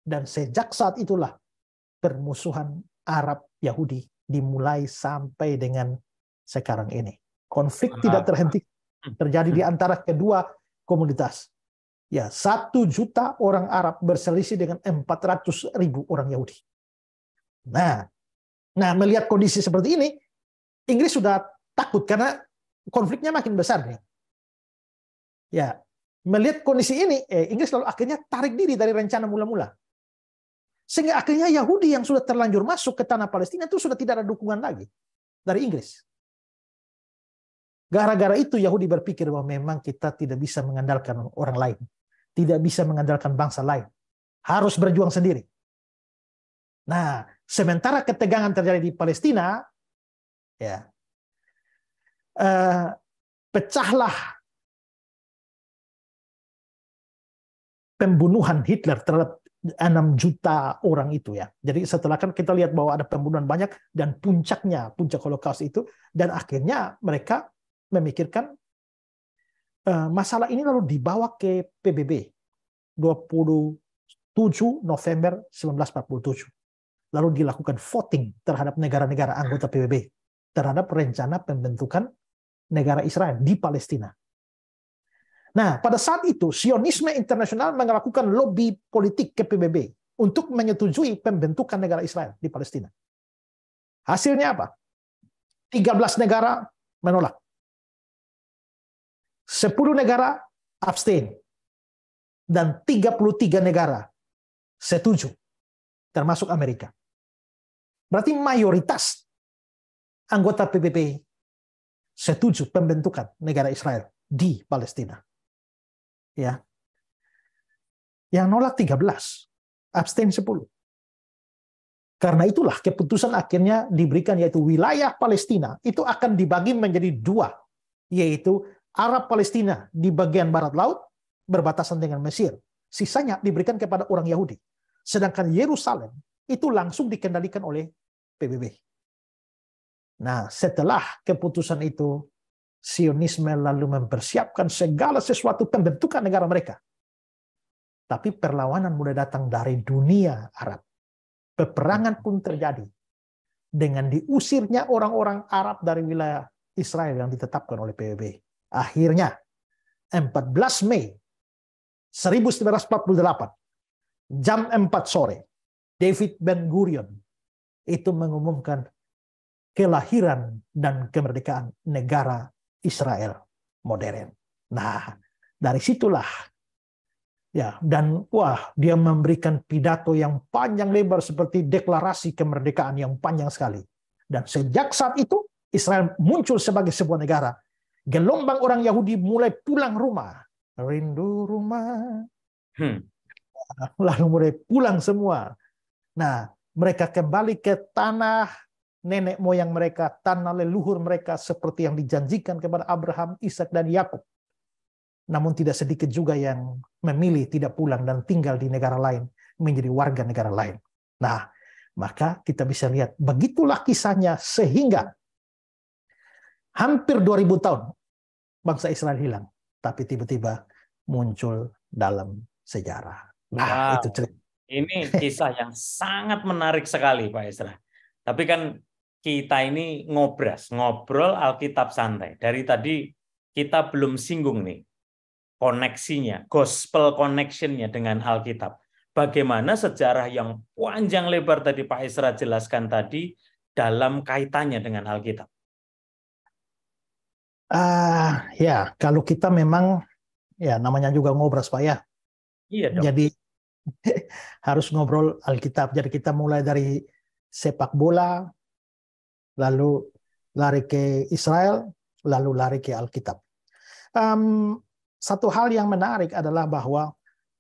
Dan sejak saat itulah permusuhan Arab Yahudi dimulai sampai dengan sekarang ini. Konflik tidak terhenti terjadi di antara kedua komunitas. Ya, 1 juta orang Arab berselisih dengan 400.000 orang Yahudi. Nah, melihat kondisi seperti ini, Inggris sudah takut karena konfliknya makin besar nih. Ya, melihat kondisi ini, Inggris lalu akhirnya tarik diri dari rencana mula-mula. Sehingga akhirnya Yahudi yang sudah terlanjur masuk ke tanah Palestina itu sudah tidak ada dukungan lagi dari Inggris. Gara-gara itu Yahudi berpikir bahwa memang kita tidak bisa mengandalkan orang lain. Tidak bisa mengandalkan bangsa lain. Harus berjuang sendiri. Nah, sementara ketegangan terjadi di Palestina, ya, pecahlah pembunuhan Hitler terhadap 6 juta orang itu ya. Jadi setelah kan kita lihat bahwa ada pembunuhan banyak dan puncak Holocaust itu, dan akhirnya mereka memikirkan masalah ini lalu dibawa ke PBB 27 November 1947. Lalu dilakukan voting terhadap negara-negara anggota PBB terhadap rencana pembentukan negara Israel di Palestina. Nah, pada saat itu Sionisme internasional melakukan lobby politik ke PBB untuk menyetujui pembentukan negara Israel di Palestina. Hasilnya apa? 13 negara menolak. 10 negara abstain. Dan 33 negara setuju, termasuk Amerika. Berarti mayoritas anggota PBB setuju pembentukan negara Israel di Palestina. Ya. Yang nolak 13, abstain 10. Karena itulah keputusan akhirnya diberikan, yaitu wilayah Palestina itu akan dibagi menjadi 2, yaitu Arab Palestina di bagian barat laut berbatasan dengan Mesir. Sisanya diberikan kepada orang Yahudi. Sedangkan Yerusalem itu langsung dikendalikan oleh PBB. Nah, setelah keputusan itu, Sionisme lalu mempersiapkan segala sesuatu pembentukan negara mereka. Tapi perlawanan mulai datang dari dunia Arab. Peperangan pun terjadi. Dengan diusirnya orang-orang Arab dari wilayah Israel yang ditetapkan oleh PBB. Akhirnya, 14 Mei 1948, jam 4 sore, David Ben-Gurion itu mengumumkan kelahiran dan kemerdekaan negara Israel modern. Nah, dari situlah ya, dan dia memberikan pidato yang panjang lebar seperti deklarasi kemerdekaan yang panjang sekali. Dan sejak saat itu Israel muncul sebagai sebuah negara. Gelombang orang Yahudi mulai pulang rumah. Rindu rumah. Lalu mulai pulang semua. Nah, mereka kembali ke tanah nenek moyang mereka, tanah leluhur mereka seperti yang dijanjikan kepada Abraham, Ishak dan Yakub. Namun tidak sedikit juga yang memilih tidak pulang dan tinggal di negara lain, menjadi warga negara lain. Nah, maka kita bisa lihat begitulah kisahnya sehingga hampir 2000 tahun bangsa Israel hilang, tapi tiba-tiba muncul dalam sejarah. Nah, Wow, itu cerita. ini kisah yang sangat menarik sekali, Pak Esra. Tapi kan kita ini ngobrol Alkitab santai. Dari tadi kita belum singgung nih koneksinya, gospel connectionnya dengan Alkitab. Bagaimana sejarah yang panjang lebar tadi Pak Esra jelaskan tadi dalam kaitannya dengan Alkitab. Ya, kalau kita memang ya namanya juga ngobrol Pak ya. Iya dong. Jadi harus ngobrol Alkitab. Jadi kita mulai dari sepak bola, lalu lari ke Israel, lalu lari ke Alkitab. Satu hal yang menarik adalah bahwa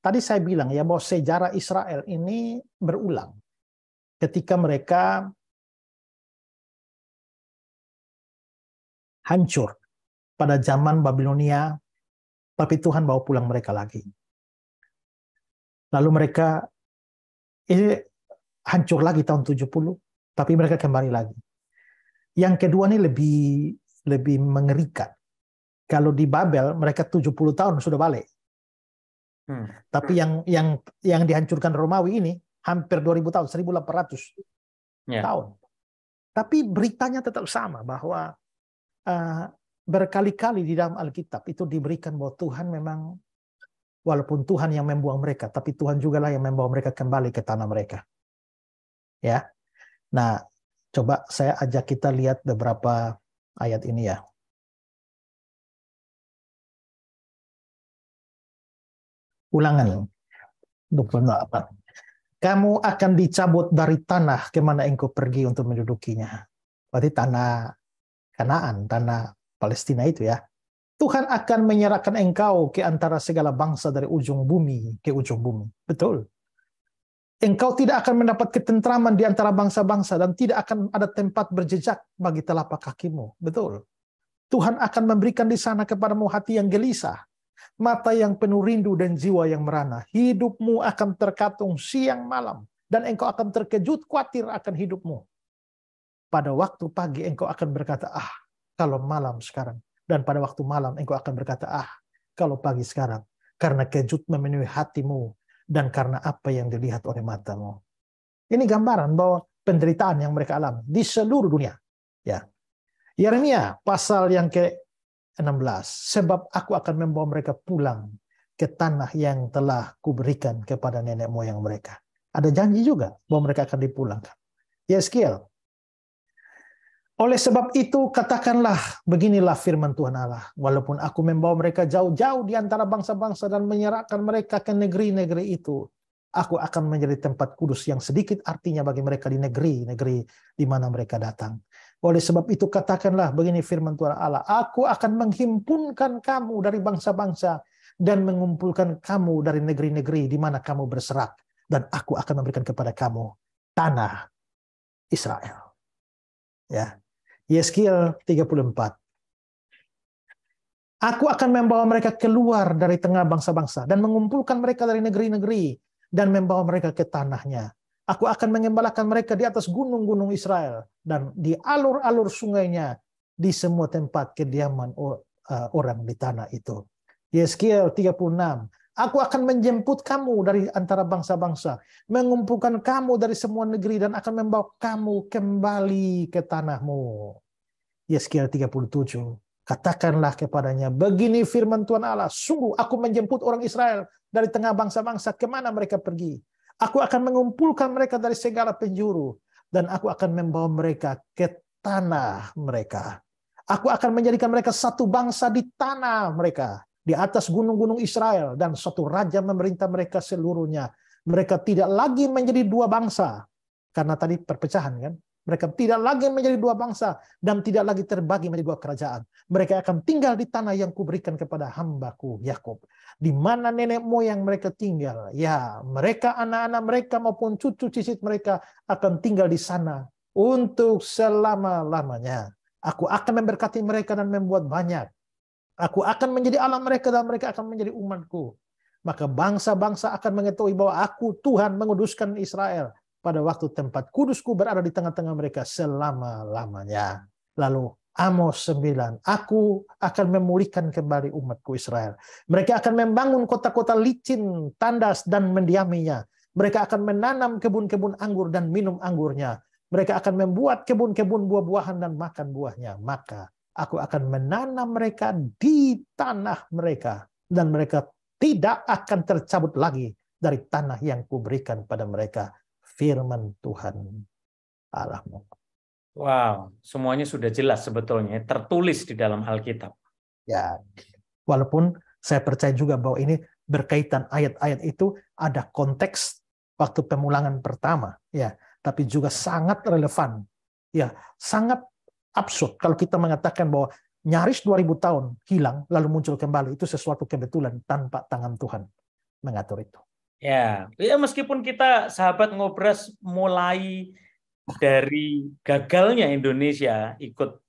tadi saya bilang ya bahwa sejarah Israel ini berulang ketika mereka hancur pada zaman Babilonia, tapi Tuhan bawa pulang mereka lagi. Lalu mereka hancur lagi tahun 70, tapi mereka kembali lagi. Yang kedua ini lebih mengerikan. Kalau di Babel mereka 70 tahun sudah balik. Tapi yang dihancurkan Romawi ini hampir 2000 tahun, 1800 tahun. Tapi beritanya tetap sama bahwa berkali-kali di dalam Alkitab itu diberikan bahwa Tuhan memang, walaupun Tuhan yang membuang mereka, tapi Tuhan jugalah yang membawa mereka kembali ke tanah mereka. Ya. Nah, coba saya ajak kita lihat beberapa ayat ini ya. Ulangan 24. Kamu akan dicabut dari tanah kemana engkau pergi untuk mendudukinya. Berarti tanah Kanaan, tanah Palestina itu ya. Tuhan akan menyerahkan engkau ke antara segala bangsa dari ujung bumi ke ujung bumi. Betul. Engkau tidak akan mendapat ketentraman di antara bangsa-bangsa dan tidak akan ada tempat berjejak bagi telapak kakimu. Betul. Tuhan akan memberikan di sana kepadamu hati yang gelisah, mata yang penuh rindu dan jiwa yang merana. Hidupmu akan terkatung siang malam dan engkau akan terkejut khawatir akan hidupmu. Pada waktu pagi engkau akan berkata, ah, kalau malam sekarang. Dan pada waktu malam engkau akan berkata, ah, kalau pagi sekarang. Karena kejut memenuhi hatimu dan karena apa yang dilihat oleh matamu. Ini gambaran bahwa penderitaan yang mereka alami di seluruh dunia. Ya. Yeremia pasal yang ke-16. Sebab aku akan membawa mereka pulang ke tanah yang telah kuberikan kepada nenek moyang mereka. Ada janji juga bahwa mereka akan dipulangkan. Yeskiel. Oleh sebab itu katakanlah, beginilah firman Tuhan Allah. Walaupun aku membawa mereka jauh-jauh di antara bangsa-bangsa dan menyerahkan mereka ke negeri-negeri itu, aku akan menjadi tempat kudus yang sedikit artinya bagi mereka di negeri-negeri di mana mereka datang. Oleh sebab itu katakanlah, begini firman Tuhan Allah, aku akan menghimpunkan kamu dari bangsa-bangsa dan mengumpulkan kamu dari negeri-negeri di mana kamu berserak. Dan aku akan memberikan kepada kamu tanah Israel. Ya. Yeskiel 34. Aku akan membawa mereka keluar dari tengah bangsa-bangsa dan mengumpulkan mereka dari negeri-negeri dan membawa mereka ke tanahnya. Aku akan mengembalakan mereka di atas gunung-gunung Israel dan di alur-alur sungainya di semua tempat kediaman orang di tanah itu. Yeskiel 36. Aku akan menjemput kamu dari antara bangsa-bangsa, mengumpulkan kamu dari semua negeri dan akan membawa kamu kembali ke tanahmu. Yeskiel 37. Katakanlah kepadanya, begini firman Tuhan Allah, sungguh aku menjemput orang Israel dari tengah bangsa-bangsa kemana mereka pergi. Aku akan mengumpulkan mereka dari segala penjuru dan aku akan membawa mereka ke tanah mereka. Aku akan menjadikan mereka satu bangsa di tanah mereka, di atas gunung-gunung Israel, dan suatu raja memerintah mereka seluruhnya. Mereka tidak lagi menjadi dua bangsa, karena tadi perpecahan kan. Mereka tidak lagi menjadi dua bangsa dan tidak lagi terbagi menjadi dua kerajaan. Mereka akan tinggal di tanah yang kuberikan kepada hambaku Yakub, di mana nenek moyang mereka tinggal. Ya, mereka, anak-anak mereka maupun cucu cicit mereka akan tinggal di sana untuk selama-lamanya. Aku akan memberkati mereka dan membuat banyak. Aku akan menjadi Allah mereka dan mereka akan menjadi umatku. Maka bangsa-bangsa akan mengetahui bahwa aku Tuhan menguduskan Israel pada waktu tempat kudusku berada di tengah-tengah mereka selama-lamanya. Lalu Amos 9, aku akan memulihkan kembali umatku Israel. Mereka akan membangun kota-kota licin, tandas, dan mendiaminya. Mereka akan menanam kebun-kebun anggur dan minum anggurnya. Mereka akan membuat kebun-kebun buah-buahan dan makan buahnya. Maka aku akan menanam mereka di tanah mereka. Dan mereka tidak akan tercabut lagi dari tanah yang kuberikan pada mereka. Firman Tuhan Allahmu. Wow, semuanya sudah jelas sebetulnya, tertulis di dalam Alkitab. Ya, walaupun saya percaya juga bahwa ini berkaitan ayat-ayat itu ada konteks waktu pemulangan pertama, ya, tapi juga sangat relevan, ya, sangat absurd kalau kita mengatakan bahwa nyaris 2000 tahun hilang lalu muncul kembali, itu sesuatu kebetulan tanpa tangan Tuhan mengatur itu. Ya, ya meskipun kita sahabat Ngobras mulai dari gagalnya Indonesia ikut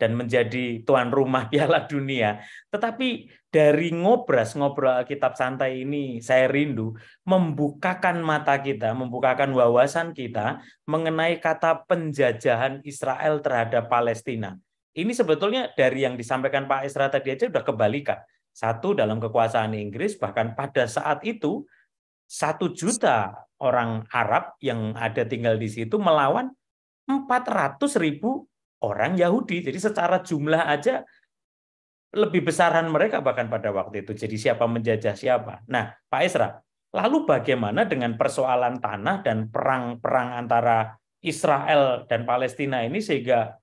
dan menjadi tuan rumah Piala Dunia, tetapi dari Ngobras, ngobrol Alkitab santai ini saya rindu membukakan mata kita, membukakan wawasan kita mengenai kata penjajahan Israel terhadap Palestina. Ini sebetulnya dari yang disampaikan Pak Esra tadi aja udah kebalikan. Satu, dalam kekuasaan Inggris, bahkan pada saat itu 1 juta orang Arab yang ada tinggal di situ melawan 400.000 orang Yahudi. Jadi secara jumlah aja lebih besaran mereka bahkan pada waktu itu. Jadi siapa menjajah siapa. Nah, Pak Esra, lalu bagaimana dengan persoalan tanah dan perang-perang antara Israel dan Palestina ini sehingga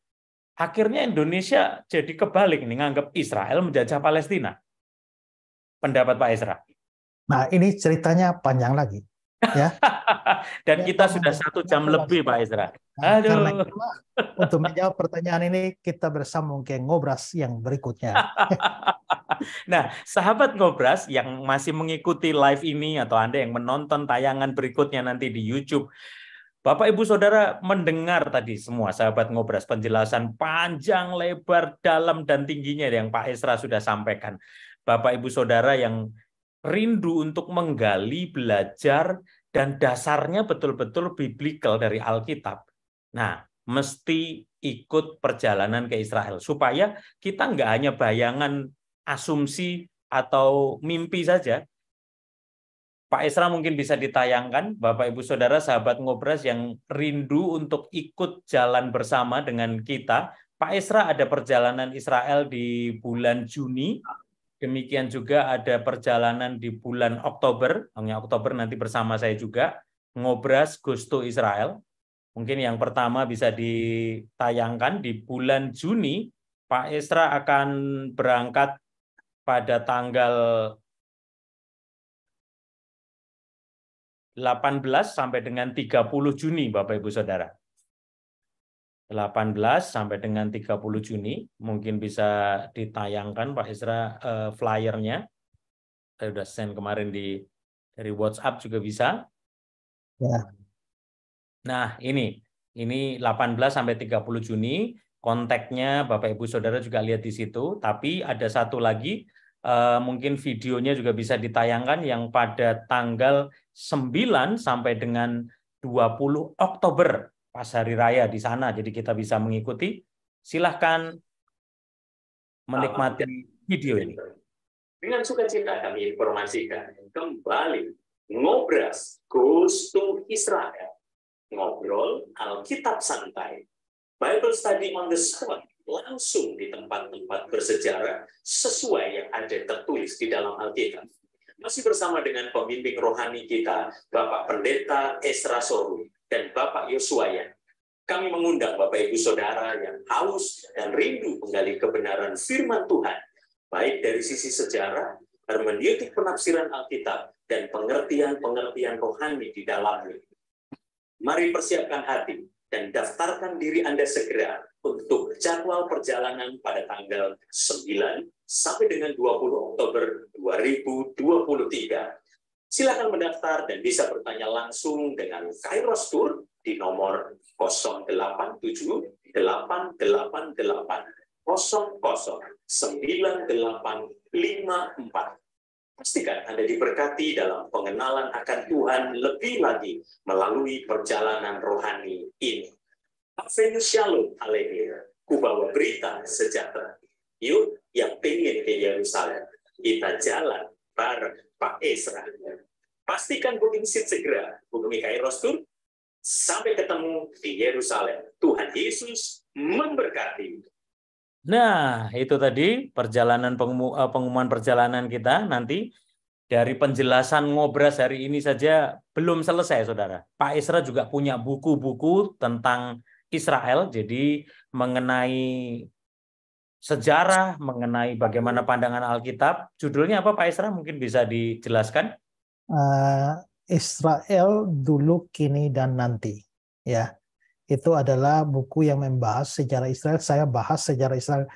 akhirnya Indonesia jadi kebalik nih, nganggap Israel menjajah Palestina. Pendapat Pak Esra? Nah, ini ceritanya panjang lagi, ya. Dan Saya kita akan sudah 1 jam memberikan lebih, Pak Ezra. Nah, karena Aduh. itulah untuk menjawab pertanyaan ini kita bersambung ke ngobras yang berikutnya. Nah, sahabat Ngobras yang masih mengikuti live ini atau Anda yang menonton tayangan berikutnya nanti di YouTube, Bapak Ibu Saudara mendengar tadi semua sahabat Ngobras penjelasan panjang, lebar, dalam dan tingginya yang Pak Esra sudah sampaikan. Bapak Ibu Saudara yang rindu untuk menggali, belajar, dan dasarnya betul-betul biblikal dari Alkitab. Nah, mesti ikut perjalanan ke Israel supaya kita nggak hanya bayangan, asumsi, atau mimpi saja. Pak Esra mungkin bisa ditayangkan, Bapak Ibu Saudara sahabat Ngobras yang rindu untuk ikut jalan bersama dengan kita. Pak Esra ada perjalanan Israel di bulan Juni, demikian juga ada perjalanan di bulan Oktober, Oktober nanti bersama saya juga, Ngobras Goes to Israel. Mungkin yang pertama bisa ditayangkan di bulan Juni, Pak Esra akan berangkat pada tanggal 18 sampai dengan 30 Juni, Bapak Ibu Saudara. 18 sampai dengan 30 Juni, mungkin bisa ditayangkan Pak Isra flyernya. Saya sudah send kemarin dari WhatsApp juga bisa. Ya. Nah, ini 18 sampai 30 Juni, kontaknya Bapak Ibu Saudara juga lihat di situ, tapi ada satu lagi mungkin videonya juga bisa ditayangkan yang pada tanggal 9 sampai dengan 20 Oktober pas hari raya di sana. Jadi kita bisa mengikuti. Silahkan menikmati video ini. Dengan sukacita kami informasikan kembali Ngobras Goes to Israel. Ngobrol Alkitab santai. Bible study on the spot, langsung di tempat-tempat bersejarah sesuai yang ada tertulis di dalam Alkitab. Masih bersama dengan pembimbing rohani kita, Bapak Pendeta Esra Soru dan Bapak Yosuayan. Kami mengundang Bapak Ibu Saudara yang haus dan rindu menggali kebenaran firman Tuhan, baik dari sisi sejarah, hermeneutik penafsiran Alkitab, dan pengertian-pengertian rohani di dalamnya. Mari persiapkan hati dan daftarkan diri Anda segera untuk jadwal perjalanan pada tanggal 9 sampai dengan 20 Oktober 2023. Silakan mendaftar dan bisa bertanya langsung dengan Kairos Tour di nomor 087 888 009854. Pastikan Anda diberkati dalam pengenalan akan Tuhan lebih lagi melalui perjalanan rohani ini. Advent Shalom, haleluya. Kubawa berita sejahtera. Yuk, yang pengen ke Yerusalem, kita jalan bareng Pak Esra. Pastikan booking seat segera, hubungi Kairos Tour. Sampai ketemu di Yerusalem. Tuhan Yesus memberkati. Nah, itu tadi perjalanan pengumuman perjalanan kita nanti. Dari penjelasan Ngobras hari ini saja belum selesai, Saudara. Pak Esra juga punya buku-buku tentang Israel, jadi mengenai sejarah, mengenai bagaimana pandangan Alkitab. Judulnya apa Pak Esra? Mungkin bisa dijelaskan? Israel dulu, kini, dan nanti. Ya. Itu adalah buku yang membahas sejarah Israel. Saya bahas sejarah Israel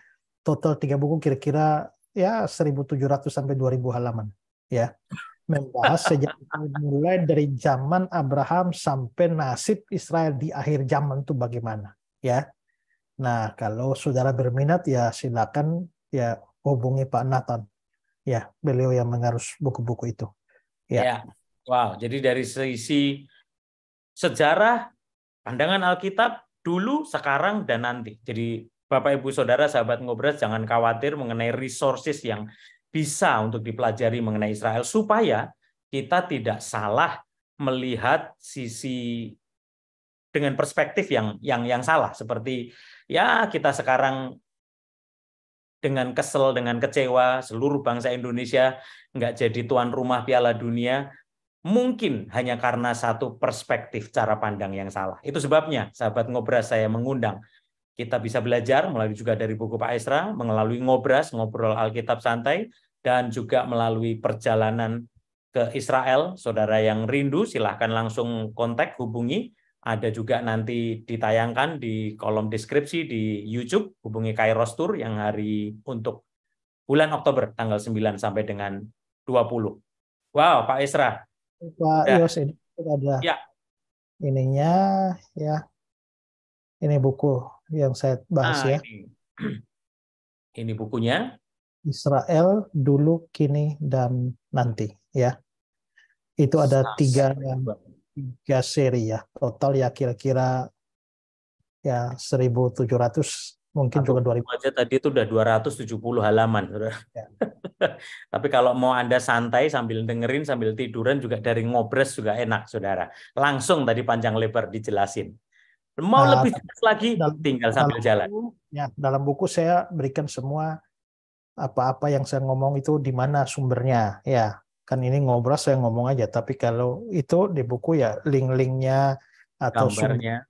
total 3 buku, kira-kira ya 1.700 sampai 2.000 halaman. Ya, membahas sejarah mulai dari zaman Abraham sampai nasib Israel di akhir zaman itu bagaimana. Ya, nah kalau saudara berminat ya silakan ya hubungi Pak Nathan. Ya, beliau yang mengarus buku-buku itu. Ya, wow. Jadi dari sisi sejarah, pandangan Alkitab dulu, sekarang, dan nanti. Jadi Bapak Ibu Saudara sahabat Ngobras jangan khawatir mengenai resources yang bisa untuk dipelajari mengenai Israel supaya kita tidak salah melihat sisi dengan perspektif yang salah, seperti ya kita sekarang dengan kesel, dengan kecewa seluruh bangsa Indonesia nggak jadi tuan rumah Piala Dunia. Mungkin hanya karena satu perspektif cara pandang yang salah. Itu sebabnya, sahabat Ngobras, saya mengundang. Kita bisa belajar melalui juga dari buku Pak Esra, melalui Ngobras, ngobrol Alkitab santai, dan juga melalui perjalanan ke Israel, saudara yang rindu silahkan langsung kontak, hubungi. Ada juga nanti ditayangkan di kolom deskripsi di YouTube, hubungi Kairos Tour yang hari untuk bulan Oktober, tanggal 9 sampai dengan 20. Wow, Pak Esra. Pak Yos, ini ada ya. Ininya, ya. Ini buku yang saya bahas ya. Ini bukunya. Israel dulu, kini, dan nanti, ya. Itu ada tiga seri ya. Total ya kira-kira ya 1.700, mungkin juga 2.000. Aja tadi itu udah 270 halaman, saudara. Ya. Tapi kalau mau Anda santai sambil dengerin, sambil tiduran juga dari Ngobras juga enak, saudara. Langsung tadi panjang lebar dijelasin. Mau lebih jelas lagi, tinggal sambil jalan. Ya, dalam buku saya berikan semua apa-apa yang saya ngomong itu di mana sumbernya, ya. Kan ini Ngobras saya ngomong aja, tapi kalau itu di buku ya link-linknya atau gambarnya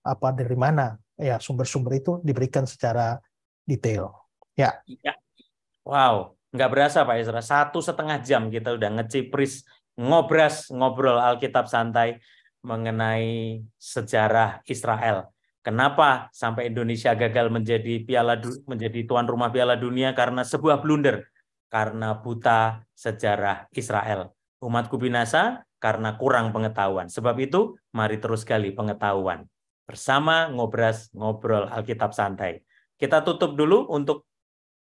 apa dari mana, ya sumber-sumber itu diberikan secara detail. Ya. Wow, nggak berasa Pak Esra, 1,5 jam kita udah ngecipris Ngobras, ngobrol Alkitab santai mengenai sejarah Israel. Kenapa sampai Indonesia gagal menjadi tuan rumah Piala Dunia? Karena sebuah blunder, karena buta sejarah Israel. Umatku binasa karena kurang pengetahuan. Sebab itu, mari terus gali pengetahuan. Bersama Ngobras, ngobrol Alkitab santai. Kita tutup dulu untuk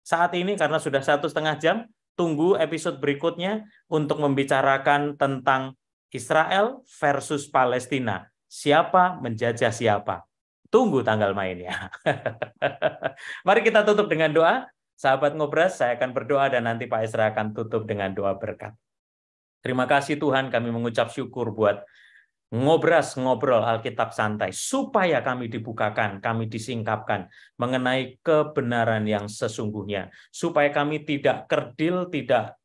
saat ini karena sudah 1,5 jam. Tunggu episode berikutnya untuk membicarakan tentang Israel versus Palestina. Siapa menjajah siapa? Tunggu tanggal mainnya. Mari kita tutup dengan doa. Sahabat Ngobras, saya akan berdoa dan nanti Pak Esra akan tutup dengan doa berkat. Terima kasih Tuhan, kami mengucap syukur buat Ngobras, ngobrol Alkitab santai, supaya kami dibukakan, kami disingkapkan mengenai kebenaran yang sesungguhnya. Supaya kami tidak kerdil, tidak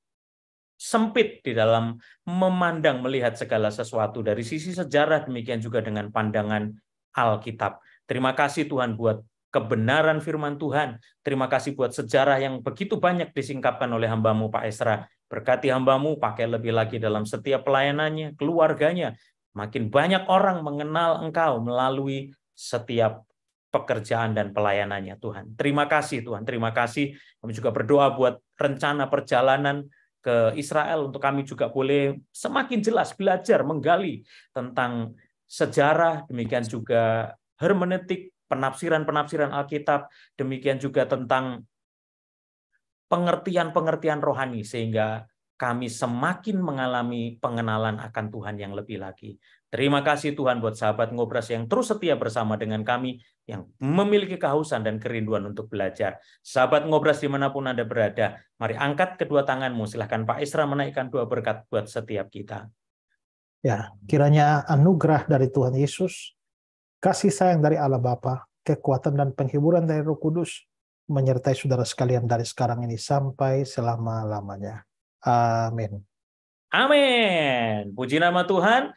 sempit di dalam memandang melihat segala sesuatu dari sisi sejarah, demikian juga dengan pandangan Alkitab. Terima kasih Tuhan buat kebenaran firman Tuhan. Terima kasih buat sejarah yang begitu banyak disingkapkan oleh hamba-Mu Pak Esra. Berkati hamba-Mu, pakai lebih lagi dalam setiap pelayanannya, keluarganya. Makin banyak orang mengenal Engkau melalui setiap pekerjaan dan pelayanannya Tuhan. Terima kasih Tuhan, terima kasih. Kami juga berdoa buat rencana perjalanan ke Israel untuk kami juga boleh semakin jelas belajar, menggali tentang sejarah, demikian juga hermeneutik, penafsiran-penafsiran Alkitab, demikian juga tentang pengertian-pengertian rohani, sehingga kami semakin mengalami pengenalan akan Tuhan yang lebih lagi. Terima kasih Tuhan buat sahabat Ngobras yang terus setia bersama dengan kami, yang memiliki kehausan dan kerinduan untuk belajar. Sahabat Ngobras dimanapun Anda berada, mari angkat kedua tanganmu, silahkan Pak Esra menaikkan doa berkat buat setiap kita. Ya, kiranya anugerah dari Tuhan Yesus, kasih sayang dari Allah Bapa, kekuatan dan penghiburan dari Roh Kudus, menyertai saudara sekalian dari sekarang ini sampai selama-lamanya. Amin. Amin. Puji nama Tuhan.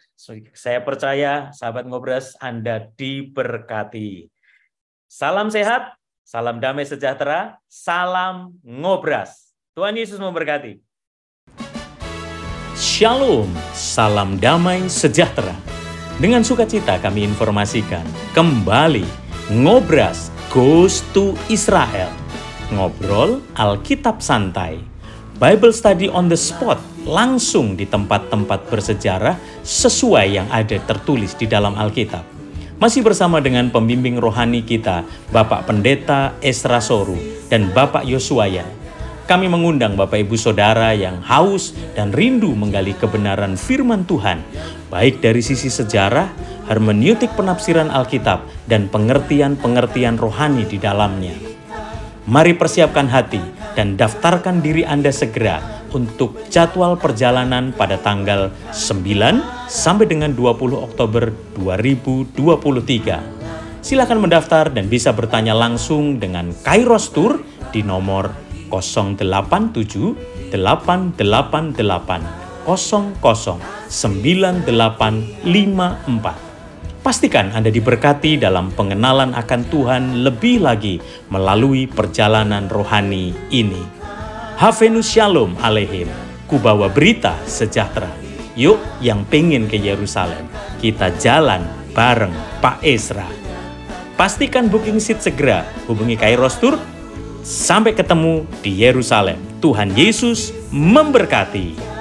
Saya percaya sahabat Ngobras Anda diberkati. Salam sehat, salam damai sejahtera, salam Ngobras. Tuhan Yesus memberkati. Shalom, salam damai sejahtera. Dengan sukacita kami informasikan kembali Ngobras Goes to Israel. Ngobrol Alkitab santai. Bible study on the spot, langsung di tempat-tempat bersejarah sesuai yang ada tertulis di dalam Alkitab. Masih bersama dengan pembimbing rohani kita, Bapak Pendeta Esra Soru dan Bapak Yosuayan. Kami mengundang Bapak Ibu Saudara yang haus dan rindu menggali kebenaran firman Tuhan, baik dari sisi sejarah, hermeneutik penafsiran Alkitab, dan pengertian-pengertian rohani di dalamnya. Mari persiapkan hati dan daftarkan diri Anda segera untuk jadwal perjalanan pada tanggal 9 sampai dengan 20 Oktober 2023. Silakan mendaftar dan bisa bertanya langsung dengan Kairos Tour di nomor 087 888 009854. Pastikan Anda diberkati dalam pengenalan akan Tuhan lebih lagi melalui perjalanan rohani ini. Havenus Shalom Aleihim. ku bawa berita sejahtera. Yuk yang pengen ke Yerusalem, kita jalan bareng Pak Ezra. Pastikan booking seat segera, hubungi Kairos Tour. Sampai ketemu di Yerusalem. Tuhan Yesus memberkati.